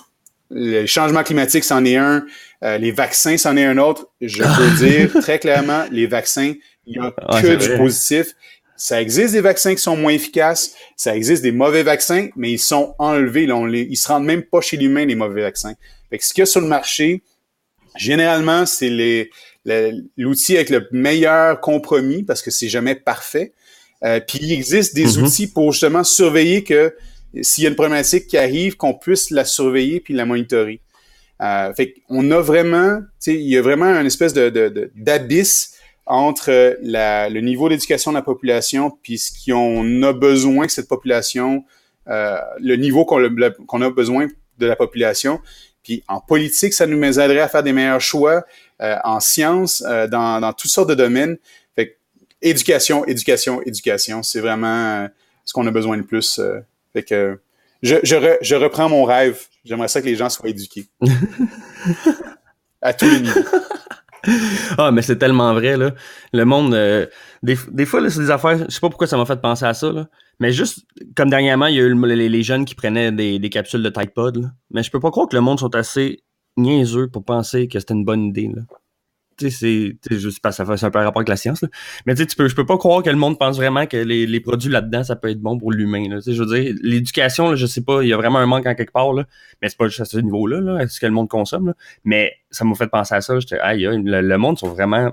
le changement climatique, c'en est un. Les vaccins, c'en est un autre. Je peux dire très clairement, les vaccins, il n'y a que du positif. Ça existe des vaccins qui sont moins efficaces. Ça existe des mauvais vaccins, mais ils sont enlevés. Là, ils se rendent même pas chez l'humain, les mauvais vaccins. Fait que ce qu'il y a sur le marché, généralement, c'est l'outil avec le meilleur compromis parce que c'est jamais parfait. Puis il existe des outils pour justement surveiller que s'il y a une problématique qui arrive, qu'on puisse la surveiller puis la monitorer. Fait qu'on a vraiment, tu sais, il y a vraiment une espèce d'abysse entre le niveau d'éducation de la population puis ce qu'on a besoin que cette population, le niveau qu'on a besoin de la population. Puis en politique, ça nous aiderait à faire des meilleurs choix, en sciences, dans toutes sortes de domaines. Fait que éducation, c'est vraiment ce qu'on a besoin de plus. Fait que je reprends mon rêve. J'aimerais ça que les gens soient éduqués. À tous les niveaux. Ah, mais c'est tellement vrai, là. Le monde, des fois, là, c'est des affaires, je sais pas pourquoi ça m'a fait penser à ça, là. Mais juste, comme dernièrement, il y a eu les jeunes qui prenaient des capsules de Tide Pod, là. Mais je peux pas croire que le monde sont assez niaiseux pour penser que c'était une bonne idée, là. Tu sais, je sais pas, ça fait un peu rapport avec la science, là. Mais tu sais, je peux pas croire que le monde pense vraiment que les produits là-dedans, ça peut être bon pour l'humain, là. Tu sais, je veux dire, l'éducation, là, je sais pas, il y a vraiment un manque en quelque part, là. Mais c'est pas juste à ce niveau-là, là, ce que le monde consomme, là. Mais ça m'a fait penser à ça. J'étais, aïe, le monde sont vraiment,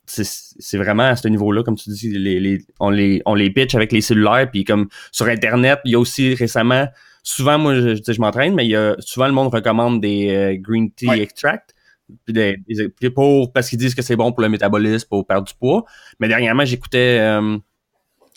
c'est vraiment à ce niveau-là, comme tu dis, on les pitch avec les cellulaires, puis comme sur Internet, il y a aussi récemment, souvent, moi, je m'entraîne, mais il y a, souvent, le monde recommande des green tea Ouais. extract, puis parce qu'ils disent que c'est bon pour le métabolisme, pour perdre du poids. Mais dernièrement, j'écoutais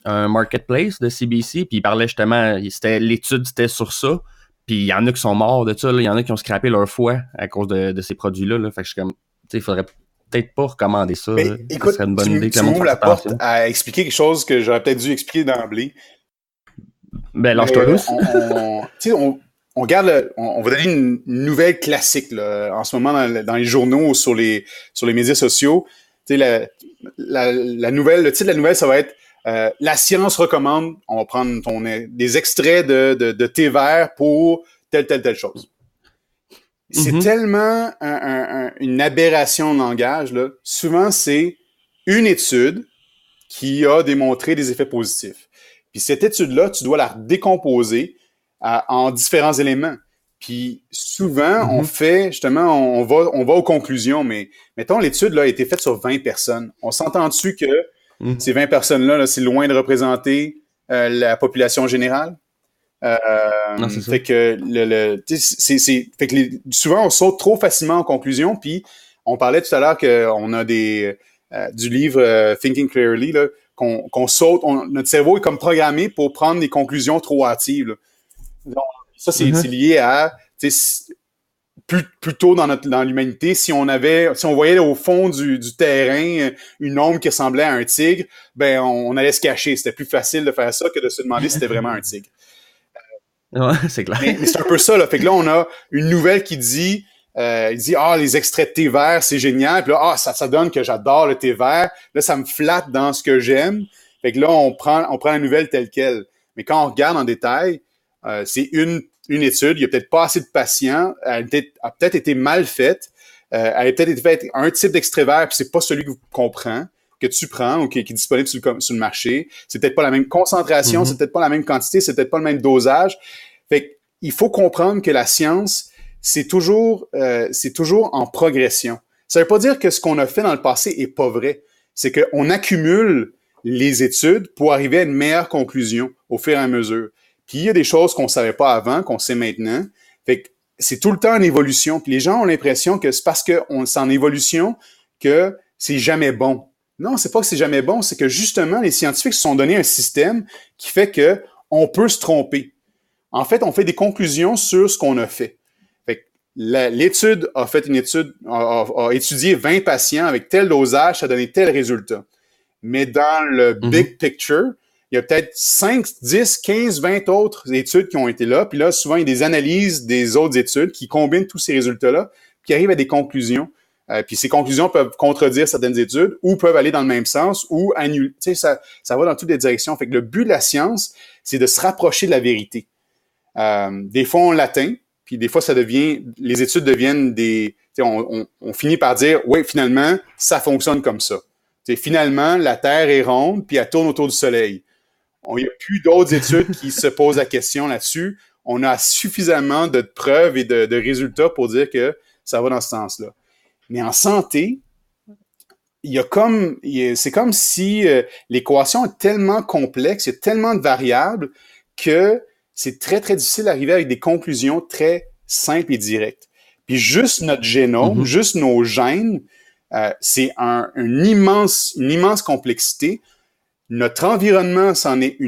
un marketplace de CBC, puis il parlait justement, l'étude c'était sur ça, puis il y en a qui sont morts de ça, il y en a qui ont scrappé leur foie à cause de ces produits-là, là. Fait que je suis comme, tu sais, il faudrait peut-être pas recommander ça, Mais là. Ça écoute, serait une bonne idée que tu le monde m'ouvres fasse la porte attention. à expliquer quelque chose que j'aurais peut-être dû expliquer d'emblée. Ben, lâche-toi Mais lousse. tu sais, on regarde, on va donner une nouvelle classique là, en ce moment dans les journaux ou sur les médias sociaux. Tu sais, la nouvelle, le titre de la nouvelle, ça va être La science recommande. On va prendre des extraits de thé vert pour telle chose. C'est tellement une aberration de langage là. Souvent, c'est une étude qui a démontré des effets positifs. Puis cette étude-là, tu dois la décomposer en différents éléments. Puis souvent, on fait, justement, on va aux conclusions, mais mettons, l'étude là, a été faite sur 20 personnes. On s'entend dessus que ces 20 personnes-là, là, c'est loin de représenter la population générale. Non, c'est ça. Fait que fait que souvent on saute trop facilement en conclusion. Puis on parlait tout à l'heure qu'on a du livre Thinking Clearly là, qu'on saute. Notre cerveau est comme programmé pour prendre des conclusions trop hâtives. Là. Donc, ça c'est lié à plus tôt dans l'humanité, si on voyait au fond du terrain une ombre qui ressemblait à un tigre, ben on allait se cacher. C'était plus facile de faire ça que de se demander si c'était vraiment un tigre. Ouais, c'est clair. Mais c'est un peu ça, là. Fait que là, on a une nouvelle qui dit, les extraits de thé vert, c'est génial. Puis là, ça donne que j'adore le thé vert. Là, ça me flatte dans ce que j'aime. Fait que là, on prend la nouvelle telle quelle. Mais quand on regarde en détail, c'est une étude. Il y a peut-être pas assez de patients. Elle a peut-être été mal faite. Elle a peut-être été faite un type d'extrait vert, puis c'est pas celui que tu prends ou qui est disponible sur le marché. C'est peut-être pas la même concentration, c'est peut-être pas la même quantité, c'est peut-être pas le même dosage. Fait qu'il faut comprendre que la science, c'est toujours en progression. Ça veut pas dire que ce qu'on a fait dans le passé est pas vrai. C'est qu'on accumule les études pour arriver à une meilleure conclusion au fur et à mesure. Puis il y a des choses qu'on savait pas avant, qu'on sait maintenant. Fait que c'est tout le temps en évolution. Puis les gens ont l'impression que c'est parce qu'on c'est en évolution que c'est jamais bon. Non, c'est pas que c'est jamais bon, c'est que justement, les scientifiques se sont donné un système qui fait que on peut se tromper. En fait, on fait des conclusions sur ce qu'on a fait. Fait que l'étude a étudié 20 patients avec tel dosage, ça a donné tel résultat. Mais dans le big picture, il y a peut-être 5, 10, 15, 20 autres études qui ont été là. Puis là, souvent, il y a des analyses des autres études qui combinent tous ces résultats-là, qui arrivent à des conclusions. Puis ces conclusions peuvent contredire certaines études ou peuvent aller dans le même sens ou annuler. Tu sais, ça va dans toutes les directions. Fait que le but de la science, c'est de se rapprocher de la vérité. Des fois, on l'atteint, puis des fois, les études deviennent on finit par dire, oui, finalement, ça fonctionne comme ça. T'sais, finalement, la Terre est ronde, puis elle tourne autour du Soleil. Il n'y a plus d'autres études qui se posent la question là-dessus. On a suffisamment de preuves et de résultats pour dire que ça va dans ce sens-là. Mais en santé, c'est comme si l'équation est tellement complexe, il y a tellement de variables que c'est très, très difficile d'arriver avec des conclusions très simples et directes. Puis juste notre génome, juste nos gènes, c'est une immense complexité. Notre environnement, c'en est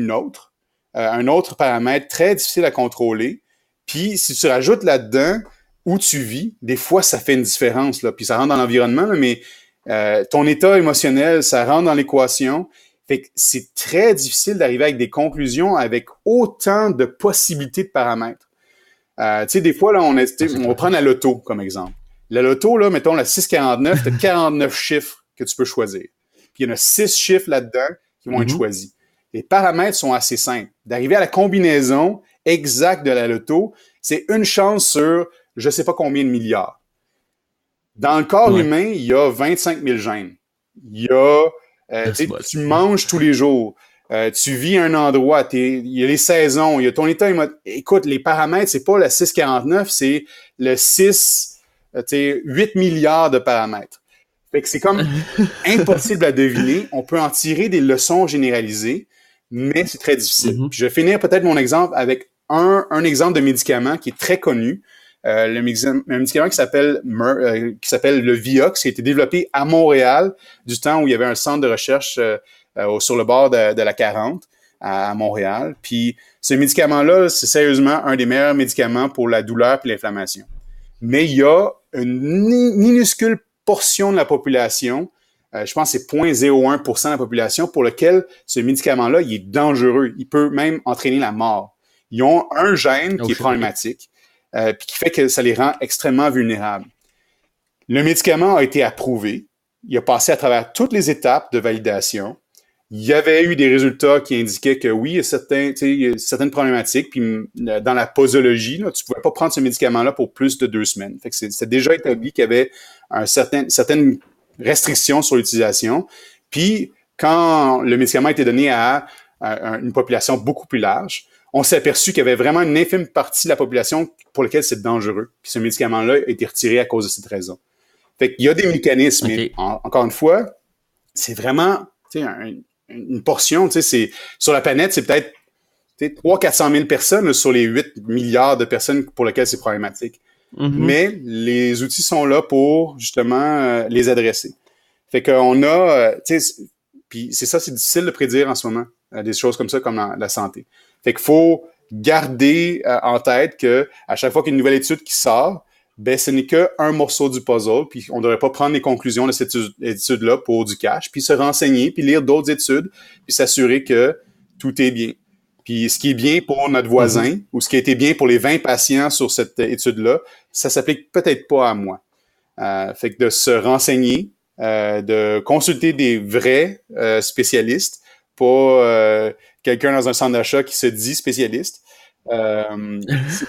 un autre paramètre très difficile à contrôler. Puis si tu rajoutes là-dedans où tu vis, des fois, ça fait une différence. Là. Puis ça rentre dans l'environnement, là, mais ton état émotionnel, ça rentre dans l'équation. Fait que c'est très difficile d'arriver avec des conclusions avec autant de possibilités de paramètres. Tu sais, des fois, là, on va prendre la loto comme exemple. La loto, là, mettons la 649, tu as 49 chiffres que tu peux choisir. Puis il y en a 6 chiffres là-dedans qui vont être choisis. Les paramètres sont assez simples. D'arriver à la combinaison exacte de la loto, c'est une chance sur je sais pas combien de milliards. Dans le corps humain, il y a 25 000 gènes. Il y a, tu manges tous les jours. Tu vis à un endroit, il y a les saisons, il y a ton état émotionnel. Écoute, les paramètres, c'est pas le 649, c'est le 8 milliards de paramètres. Fait que c'est comme impossible à deviner. On peut en tirer des leçons généralisées, mais c'est très difficile. Puis je vais finir peut-être mon exemple avec un exemple de médicament qui est très connu. Un médicament qui s'appelle le Vioxx, qui a été développé à Montréal du temps où il y avait un centre de recherche sur le bord de la 40 à Montréal. Puis ce médicament-là, c'est sérieusement un des meilleurs médicaments pour la douleur et l'inflammation. Mais il y a une minuscule portion de la population, je pense que c'est 0,01% de la population, pour lequel ce médicament-là, il est dangereux. Il peut même entraîner la mort. Ils ont un gène qui est problématique, puis qui fait que ça les rend extrêmement vulnérables. Le médicament a été approuvé. Il a passé à travers toutes les étapes de validation. Il y avait eu des résultats qui indiquaient que oui, il y a certaines problématiques. Puis dans la posologie, là, tu pouvais pas prendre ce médicament-là pour plus de 2 semaines. Fait que c'est déjà établi qu'il y avait certaines restrictions sur l'utilisation. Puis quand le médicament a été donné à une population beaucoup plus large, on s'est aperçu qu'il y avait vraiment une infime partie de la population pour laquelle c'est dangereux. Puis ce médicament-là a été retiré à cause de cette raison. Fait qu'il y a des mécanismes. Okay. Mais encore une fois, c'est vraiment une portion. C'est, sur la planète, c'est peut-être 300-400 000 personnes là, sur les 8 milliards de personnes pour lesquelles c'est problématique. Mais les outils sont là pour justement les adresser. Fait qu'on a, puis c'est ça, c'est difficile de prédire en ce moment, des choses comme ça, comme la santé. Fait qu'il faut garder en tête que à chaque fois qu'il y a une nouvelle étude qui sort, ben ce n'est qu'un morceau du puzzle, puis on ne devrait pas prendre les conclusions de cette étude-là pour du cash, puis se renseigner, puis lire d'autres études, puis s'assurer que tout est bien. Puis ce qui est bien pour notre voisin, ou ce qui a été bien pour les 20 patients sur cette étude-là, ça s'applique peut-être pas à moi. Fait que de se renseigner, de consulter des vrais spécialistes, pas quelqu'un dans un centre d'achat qui se dit spécialiste.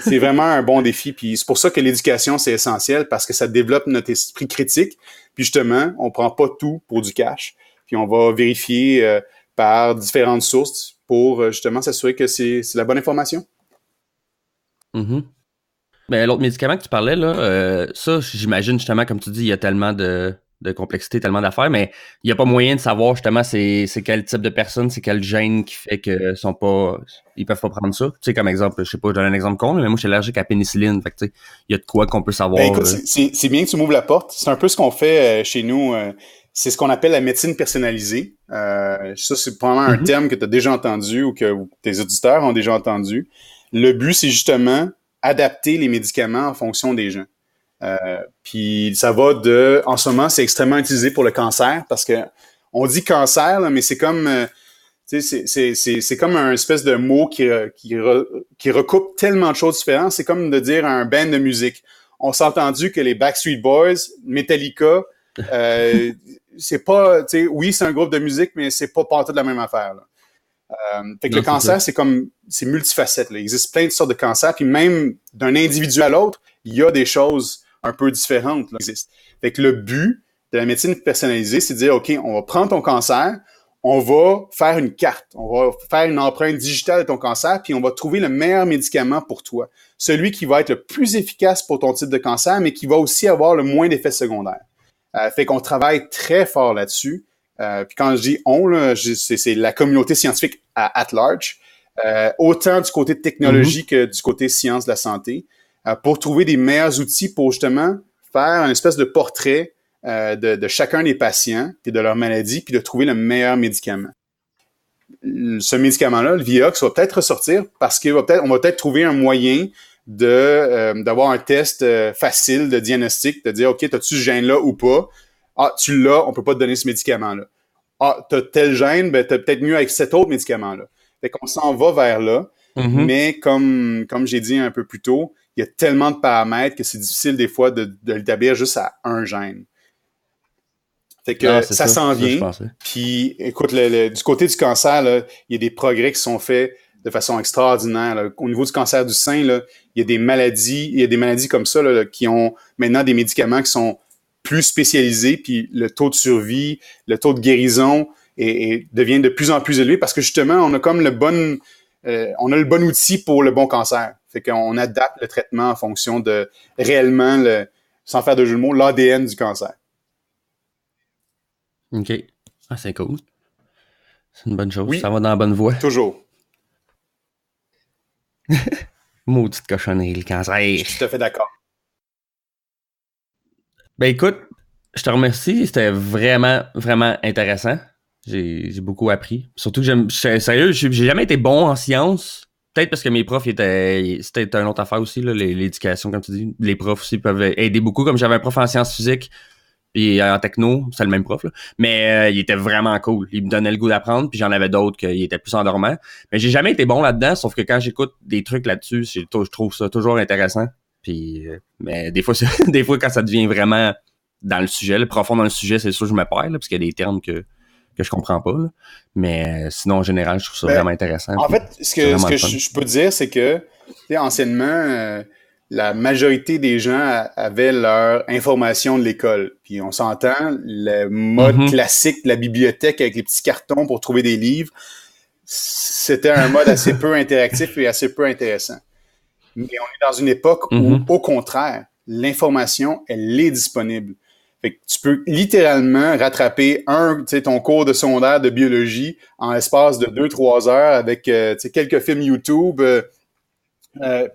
C'est vraiment un bon défi. Puis c'est pour ça que l'éducation, c'est essentiel, parce que ça développe notre esprit critique. Puis justement, on prend pas tout pour du cash. Puis on va vérifier par différentes sources pour justement s'assurer que c'est la bonne information. Ben, l'autre médicament que tu parlais, là, ça, j'imagine justement, comme tu dis, il y a tellement de complexité, tellement d'affaires, mais il n'y a pas moyen de savoir justement c'est quel type de personne, c'est quel gène qui fait que ils peuvent pas prendre ça. Tu sais, comme exemple, je sais pas, je donne un exemple con, mais moi je suis allergique à la pénicilline. Fait que tu sais, il y a de quoi qu'on peut savoir. Ben, écoute, c'est bien que tu m'ouvres la porte. C'est un peu ce qu'on fait chez nous. C'est ce qu'on appelle la médecine personnalisée. Ça, c'est probablement un terme que tu as déjà entendu ou que tes auditeurs ont déjà entendu. Le but, c'est justement adapter les médicaments en fonction des gens. Puis ça va en ce moment, c'est extrêmement utilisé pour le cancer, parce que on dit cancer, là, mais c'est comme c'est comme un espèce de mot qui recoupe tellement de choses différentes. C'est comme de dire un band de musique. On s'est entendu que les Backstreet Boys, Metallica, c'est pas, oui, c'est un groupe de musique, mais c'est pas partout de la même affaire, là. Fait que le cancer, c'est multifacette, là. Il existe plein de sortes de cancers, puis même d'un individu à l'autre, il y a des choses un peu différentes, là, qui existent. Fait que le but de la médecine personnalisée, c'est de dire, OK, on va prendre ton cancer, on va faire une carte, on va faire une empreinte digitale de ton cancer, puis on va trouver le meilleur médicament pour toi. Celui qui va être le plus efficace pour ton type de cancer, mais qui va aussi avoir le moins d'effets secondaires. Fait qu'on travaille très fort là-dessus. Puis quand je dis on, là, c'est la communauté scientifique at large, autant du côté technologie que du côté science de la santé, pour trouver des meilleurs outils pour justement faire une espèce de portrait de chacun des patients et de leur maladie, puis de trouver le meilleur médicament. Ce médicament-là, le Vioxx, va peut-être ressortir parce qu'on va peut-être trouver un moyen d'avoir un test facile de diagnostic, de dire, OK, t'as-tu ce gène-là ou pas? Ah, tu l'as, on peut pas te donner ce médicament-là. Ah, t'as tel gène, ben t'as peut-être mieux avec cet autre médicament-là. Fait qu'on s'en va vers là, mais comme j'ai dit un peu plus tôt, il y a tellement de paramètres que c'est difficile des fois de l'établir juste à un gène. Fait que Non, ça s'en vient. Puis, écoute, du côté du cancer, là, il y a des progrès qui sont faits de façon extraordinaire. Là. Au niveau du cancer du sein, là, il y a des maladies comme ça là, qui ont maintenant des médicaments qui sont plus spécialisés, puis le taux de survie, le taux de guérison devient de plus en plus élevé parce que justement, on a comme le bon outil pour le bon cancer. Fait qu'on adapte le traitement en fonction de réellement, sans faire de jeu de mots, l'ADN du cancer. OK. Ah, c'est cool. C'est une bonne chose. Oui, ça va dans la bonne voie. Toujours. Maudite cochonnerie, le cancer. Je suis tout à fait d'accord. Ben écoute, je te remercie. C'était vraiment, vraiment intéressant. J'ai beaucoup appris. Surtout que sérieux, j'ai jamais été bon en sciences. Peut-être parce que mes profs c'était une autre affaire aussi, là, l'éducation, comme tu dis. Les profs aussi peuvent aider beaucoup. Comme j'avais un prof en sciences physiques, puis en techno, c'est le même prof, là. Mais il était vraiment cool. Il me donnait le goût d'apprendre, puis j'en avais d'autres qui étaient plus endormants. Mais j'ai jamais été bon là-dedans, sauf que quand j'écoute des trucs là-dessus, je trouve ça toujours intéressant. Puis, mais des fois, des fois, quand ça devient vraiment dans le sujet, profond dans le sujet, c'est sûr que je me perds, là, parce qu'il y a des termes que je comprends pas. Là. Mais sinon, en général, je trouve ça vraiment intéressant. En fait, ce que je peux dire, c'est que anciennement, la majorité des gens avaient leur information de l'école. Puis on s'entend, le mode classique de la bibliothèque avec les petits cartons pour trouver des livres, c'était un mode assez peu interactif et assez peu intéressant. Mais on est dans une époque où, au contraire, l'information, elle est disponible. Fait que tu peux littéralement rattraper ton cours de secondaire de biologie en l'espace de 2-3 heures avec quelques films YouTube.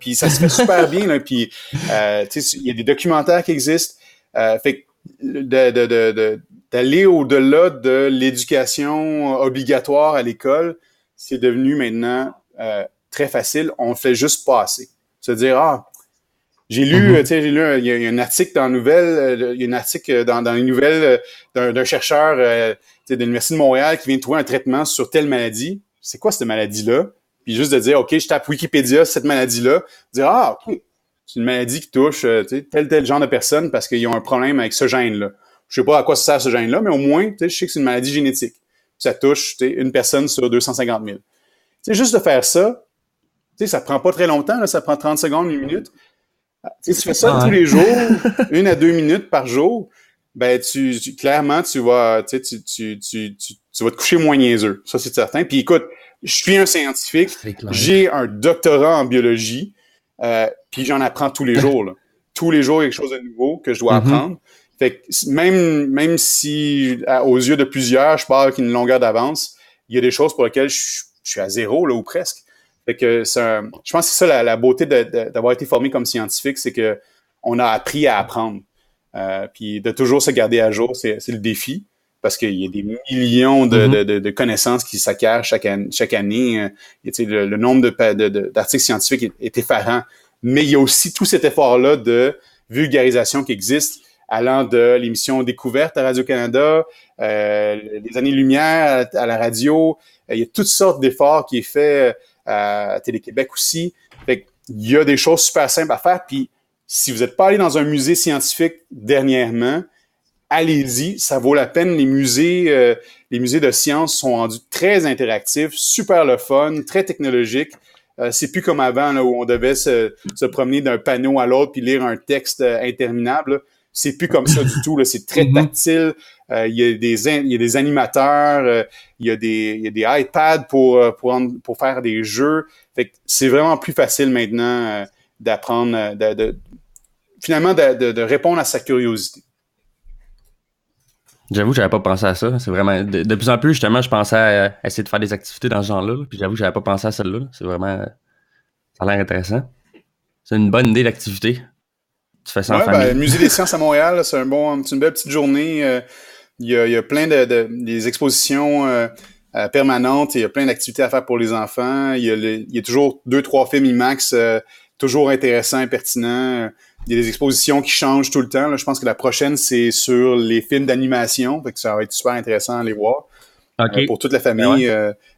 Puis ça se fait super bien. Là, puis il y a des documentaires qui existent. Fait que d'aller au-delà de l'éducation obligatoire à l'école, c'est devenu maintenant très facile. On le fait juste pas assez. Se dire, j'ai lu, il y a un article dans les nouvelles d'un chercheur de l'Université de Montréal qui vient de trouver un traitement sur telle maladie. C'est quoi cette maladie-là? Puis juste de dire, OK, je tape Wikipédia cette maladie-là, dire, OK, c'est une maladie qui touche tel genre de personnes parce qu'ils ont un problème avec ce gène-là. Je sais pas à quoi ça sert ce gène-là, mais au moins, je sais que c'est une maladie génétique. Ça touche une personne sur 250 000. Juste de faire ça, ça prend pas très longtemps, là, ça prend 30 secondes, 1 minute. Tu fais ça tous les jours, 1 à 2 minutes par jour, ben clairement tu vas te coucher moins niaiseux, ça c'est certain. Puis écoute, je suis un scientifique, j'ai un doctorat en biologie, puis j'en apprends tous les jours. Là. Tous les jours, il y a quelque chose de nouveau que je dois apprendre. Fait que même si aux yeux de plusieurs, je pars avec une longueur d'avance, il y a des choses pour lesquelles je suis à zéro là ou presque. Fait que je pense que c'est ça la beauté d'avoir été formé comme scientifique, c'est que on a appris à apprendre. Puis de toujours se garder à jour, c'est le défi, parce qu'il y a des millions de connaissances qui s'acquièrent chaque année. Le nombre d'articles scientifiques est effarant. Mais il y a aussi tout cet effort-là de vulgarisation qui existe, allant de l'émission Découverte à Radio-Canada, les années-lumière à la radio. Il y a toutes sortes d'efforts qui est fait à Télé-Québec aussi. Fait qu'il y a des choses super simples à faire. Puis, si vous n'êtes pas allé dans un musée scientifique dernièrement, allez-y, ça vaut la peine. Les musées de sciences sont rendus très interactifs, super le fun, très technologiques. C'est plus comme avant là, où on devait se promener d'un panneau à l'autre puis lire un texte interminable. Là. C'est plus comme ça du tout. Là. C'est très tactile. Il y a des animateurs. Il y a des iPads pour faire des jeux. Fait que c'est vraiment plus facile maintenant d'apprendre, finalement de répondre à sa curiosité. J'avoue, j'avais pas pensé à ça. C'est vraiment de plus en plus, justement, je pensais à essayer de faire des activités dans ce genre-là. Là, puis j'avoue, j'avais pas pensé à celle-là. Là. C'est vraiment, ça a l'air intéressant. C'est une bonne idée d'activité. Tu fais ça en famille. Le Musée des sciences à Montréal, là, c'est une belle petite journée. Il y a plein des expositions permanentes. Il y a plein d'activités à faire pour les enfants. Il y a toujours 2-3 films IMAX toujours intéressants et pertinents. Il y a des expositions qui changent tout le temps. Là. Je pense que la prochaine, c'est sur les films d'animation. Fait que ça va être super intéressant à les voir. Okay. Pour toute la famille,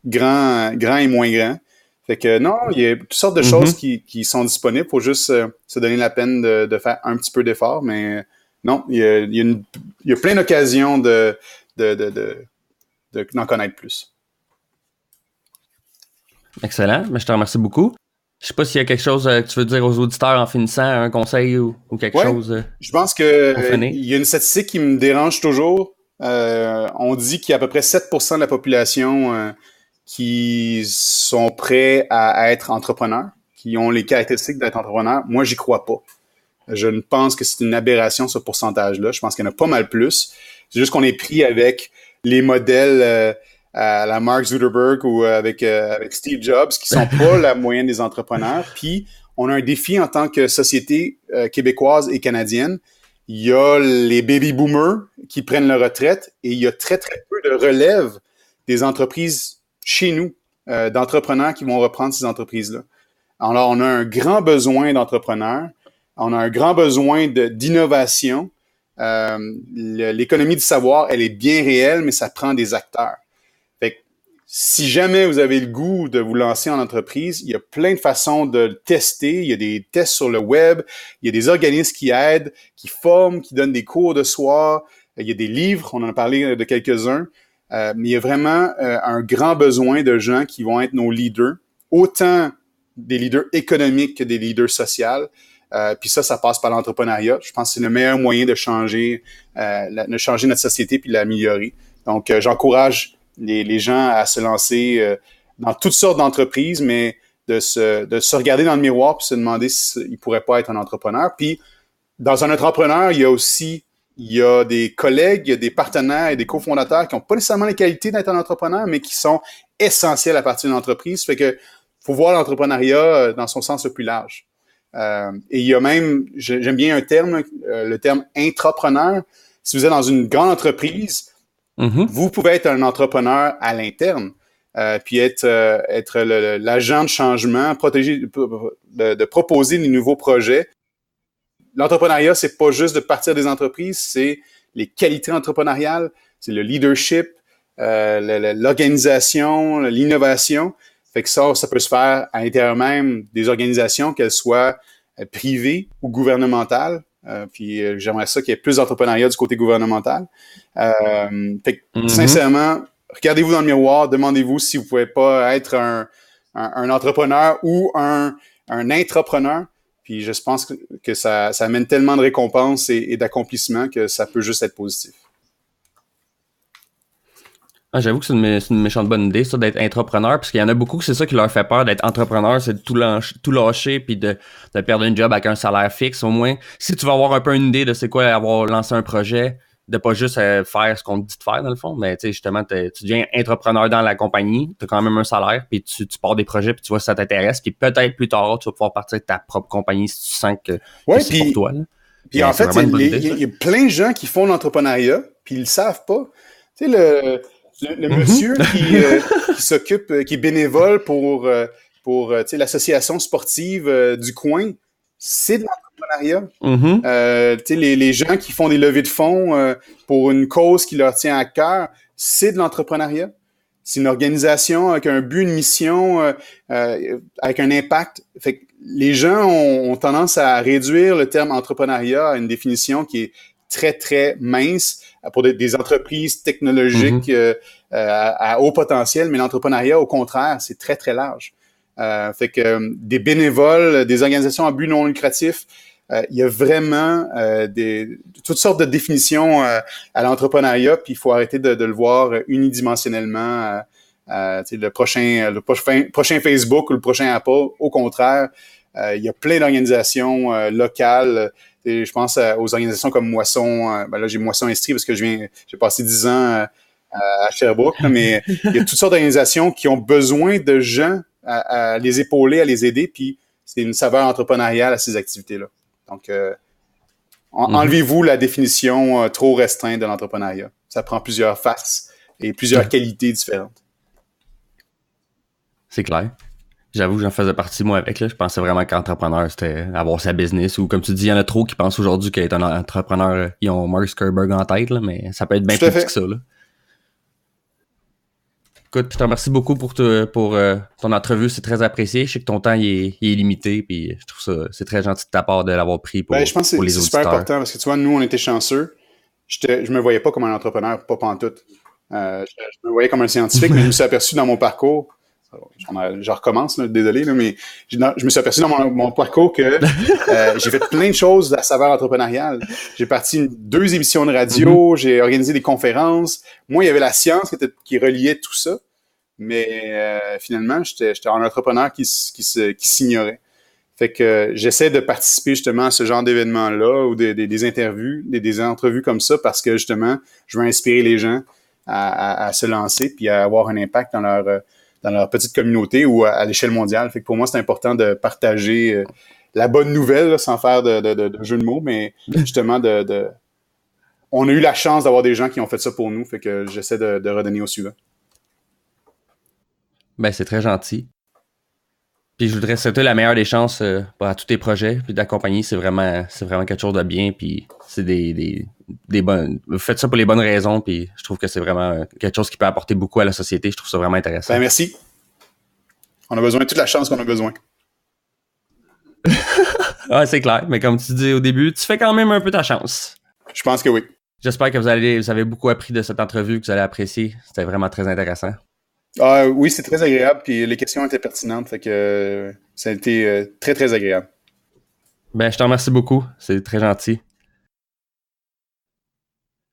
grand et moins grand. Fait que non, il y a toutes sortes de choses qui sont disponibles. Faut juste se donner la peine de faire un petit peu d'effort, mais non, il y a plein d'occasions d'en connaître plus. Excellent, mais je te remercie beaucoup. Je sais pas s'il y a quelque chose que tu veux dire aux auditeurs en finissant, un conseil ou quelque chose. Je pense que il y a une statistique qui me dérange toujours. On dit qu'il y a à peu près 7% de la population qui sont prêts à être entrepreneurs, qui ont les caractéristiques d'être entrepreneurs. Moi, j'y crois pas. Je ne pense que c'est une aberration, ce pourcentage-là. Je pense qu'il y en a pas mal plus. C'est juste qu'on est pris avec les modèles à la Mark Zuckerberg ou avec Steve Jobs, qui sont pas la moyenne des entrepreneurs. Puis, on a un défi en tant que société québécoise et canadienne. Il y a les baby boomers qui prennent leur retraite et il y a très, très peu de relève des entreprises chez nous, d'entrepreneurs qui vont reprendre ces entreprises-là. Alors, on a un grand besoin d'entrepreneurs. On a un grand besoin d'innovation. L'économie du savoir, elle est bien réelle, mais ça prend des acteurs. Fait que si jamais vous avez le goût de vous lancer en entreprise, il y a plein de façons de le tester. Il y a des tests sur le web. Il y a des organismes qui aident, qui forment, qui donnent des cours de soir. Il y a des livres, on en a parlé de quelques-uns. Mais il y a vraiment un grand besoin de gens qui vont être nos leaders, autant des leaders économiques que des leaders sociaux. Puis ça passe par l'entrepreneuriat. Je pense que c'est le meilleur moyen de changer notre société puis de l'améliorer. Donc, j'encourage les gens à se lancer dans toutes sortes d'entreprises, mais de se regarder dans le miroir puis se demander s'ils ne pourraient pas être un entrepreneur. Puis, dans un entrepreneur, il y a des collègues, il y a des partenaires et des cofondateurs qui n'ont pas nécessairement les qualités d'être un entrepreneur, mais qui sont essentiels à partir d'une entreprise. Fait que faut voir l'entrepreneuriat dans son sens le plus large. Et il y a même, j'aime bien un terme, le terme intrapreneur. Si vous êtes dans une grande entreprise, vous pouvez être un entrepreneur à l'interne, puis être l'agent de changement, de proposer des nouveaux projets. L'entrepreneuriat, c'est pas juste de partir des entreprises, c'est les qualités entrepreneuriales, c'est le leadership, l'organisation, l'innovation. Fait que ça peut se faire à l'intérieur même des organisations, qu'elles soient privées ou gouvernementales. Puis j'aimerais ça qu'il y ait plus d'entrepreneuriat du côté gouvernemental. Fait que sincèrement, regardez-vous dans le miroir, demandez-vous si vous pouvez pas être un entrepreneur ou un intrapreneur. Puis je pense que ça amène tellement de récompenses et d'accomplissements que ça peut juste être positif. Ah, j'avoue que c'est une méchante bonne idée, ça, d'être entrepreneur, parce qu'il y en a beaucoup que c'est ça qui leur fait peur d'être entrepreneur, c'est de tout lâcher puis de perdre une job avec un salaire fixe. Au moins, si tu vas avoir un peu une idée de c'est quoi avoir lancé un projet, de pas juste faire ce qu'on te dit de faire dans le fond, mais tu sais justement tu deviens entrepreneur dans la compagnie, tu as quand même un salaire, puis tu pars des projets, puis tu vois si ça t'intéresse, puis peut-être plus tard tu vas pouvoir partir de ta propre compagnie si tu sens que c'est pour toi. Là. Puis en fait, il y a plein de gens qui font l'entrepreneuriat, puis ils le savent pas. Tu sais, le monsieur qui s'occupe, qui est bénévole pour l'association sportive du coin, c'est de l'entrepreneuriat. Les gens qui font des levées de fonds pour une cause qui leur tient à cœur, c'est de l'entrepreneuriat. C'est une organisation avec un but, une mission, avec un impact. Fait que les gens ont tendance à réduire le terme entrepreneuriat à une définition qui est très, très mince pour des entreprises technologiques à haut potentiel, mais l'entrepreneuriat, au contraire, c'est très, très large. Fait que des bénévoles, des organisations à but non lucratif, il y a vraiment toutes sortes de définitions à l'entrepreneuriat, puis il faut arrêter de le voir unidimensionnellement. Le prochain Facebook ou le prochain Apple, au contraire, il y a plein d'organisations locales. Et je pense aux organisations comme Moisson. Là, j'ai Moisson Estrie parce que j'ai passé 10 ans à Sherbrooke, mais il y a toutes sortes d'organisations qui ont besoin de gens à les épauler, à les aider, puis c'est une saveur entrepreneuriale à ces activités-là. Donc, enlevez-vous la définition trop restreinte de l'entrepreneuriat. Ça prend plusieurs faces et plusieurs qualités différentes. C'est clair. J'avoue que j'en faisais partie, moi, avec. Là. Je pensais vraiment qu'entrepreneur, c'était avoir sa business. Ou comme tu dis, il y en a trop qui pensent aujourd'hui qu'être un entrepreneur, ils ont Mark Zuckerberg en tête, là, mais ça peut être bien plus petit que ça. Là. Écoute, je te remercie beaucoup pour ton entrevue. C'est très apprécié. Je sais que ton temps il est limité, puis je trouve ça c'est très gentil de ta part de l'avoir pris Je pense que pour les c'est auditeurs. super important parce que tu vois, nous, on était chanceux. Je me voyais pas comme un entrepreneur, pas pantoute. Je me voyais comme un scientifique, mais je me suis aperçu dans mon parcours, je recommence, là, désolé, là, mais je me suis aperçu dans mon parcours que j'ai fait plein de choses à saveur entrepreneuriale. J'ai parti 2 émissions de radio, j'ai organisé des conférences. Moi, il y avait la science qui reliait tout ça, mais finalement, j'étais un entrepreneur qui s'ignorait. Fait que j'essaie de participer justement à ce genre d'événements-là ou des interviews, des entrevues comme ça parce que justement, je veux inspirer les gens à se lancer puis à avoir un impact dans leur petite communauté ou à l'échelle mondiale. Fait que pour moi, c'est important de partager la bonne nouvelle là, sans faire de jeu de mots, mais justement on a eu la chance d'avoir des gens qui ont fait ça pour nous. Fait que j'essaie de redonner au suivant. Ben, c'est très gentil. Puis je voudrais souhaiter la meilleure des chances à tous tes projets. Puis d'accompagner, c'est vraiment quelque chose de bien. Puis c'est des bonnes. Vous faites ça pour les bonnes raisons. Puis je trouve que c'est vraiment quelque chose qui peut apporter beaucoup à la société. Je trouve ça vraiment intéressant. Ben merci. On a besoin de toute la chance qu'on a besoin. Ah, c'est clair. Mais comme tu dis au début, tu fais quand même un peu ta chance. Je pense que oui. J'espère que vous avez beaucoup appris de cette entrevue, que vous allez apprécier. C'était vraiment très intéressant. Oui, c'est très agréable, puis les questions étaient pertinentes, fait que ça a été très, très agréable. Ben, je te remercie beaucoup, c'est très gentil.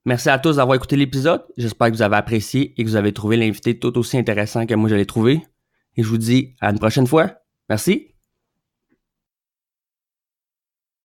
Merci à tous d'avoir écouté l'épisode, j'espère que vous avez apprécié et que vous avez trouvé l'invité tout aussi intéressant que moi je l'ai trouvé. Et je vous dis à une prochaine fois. Merci.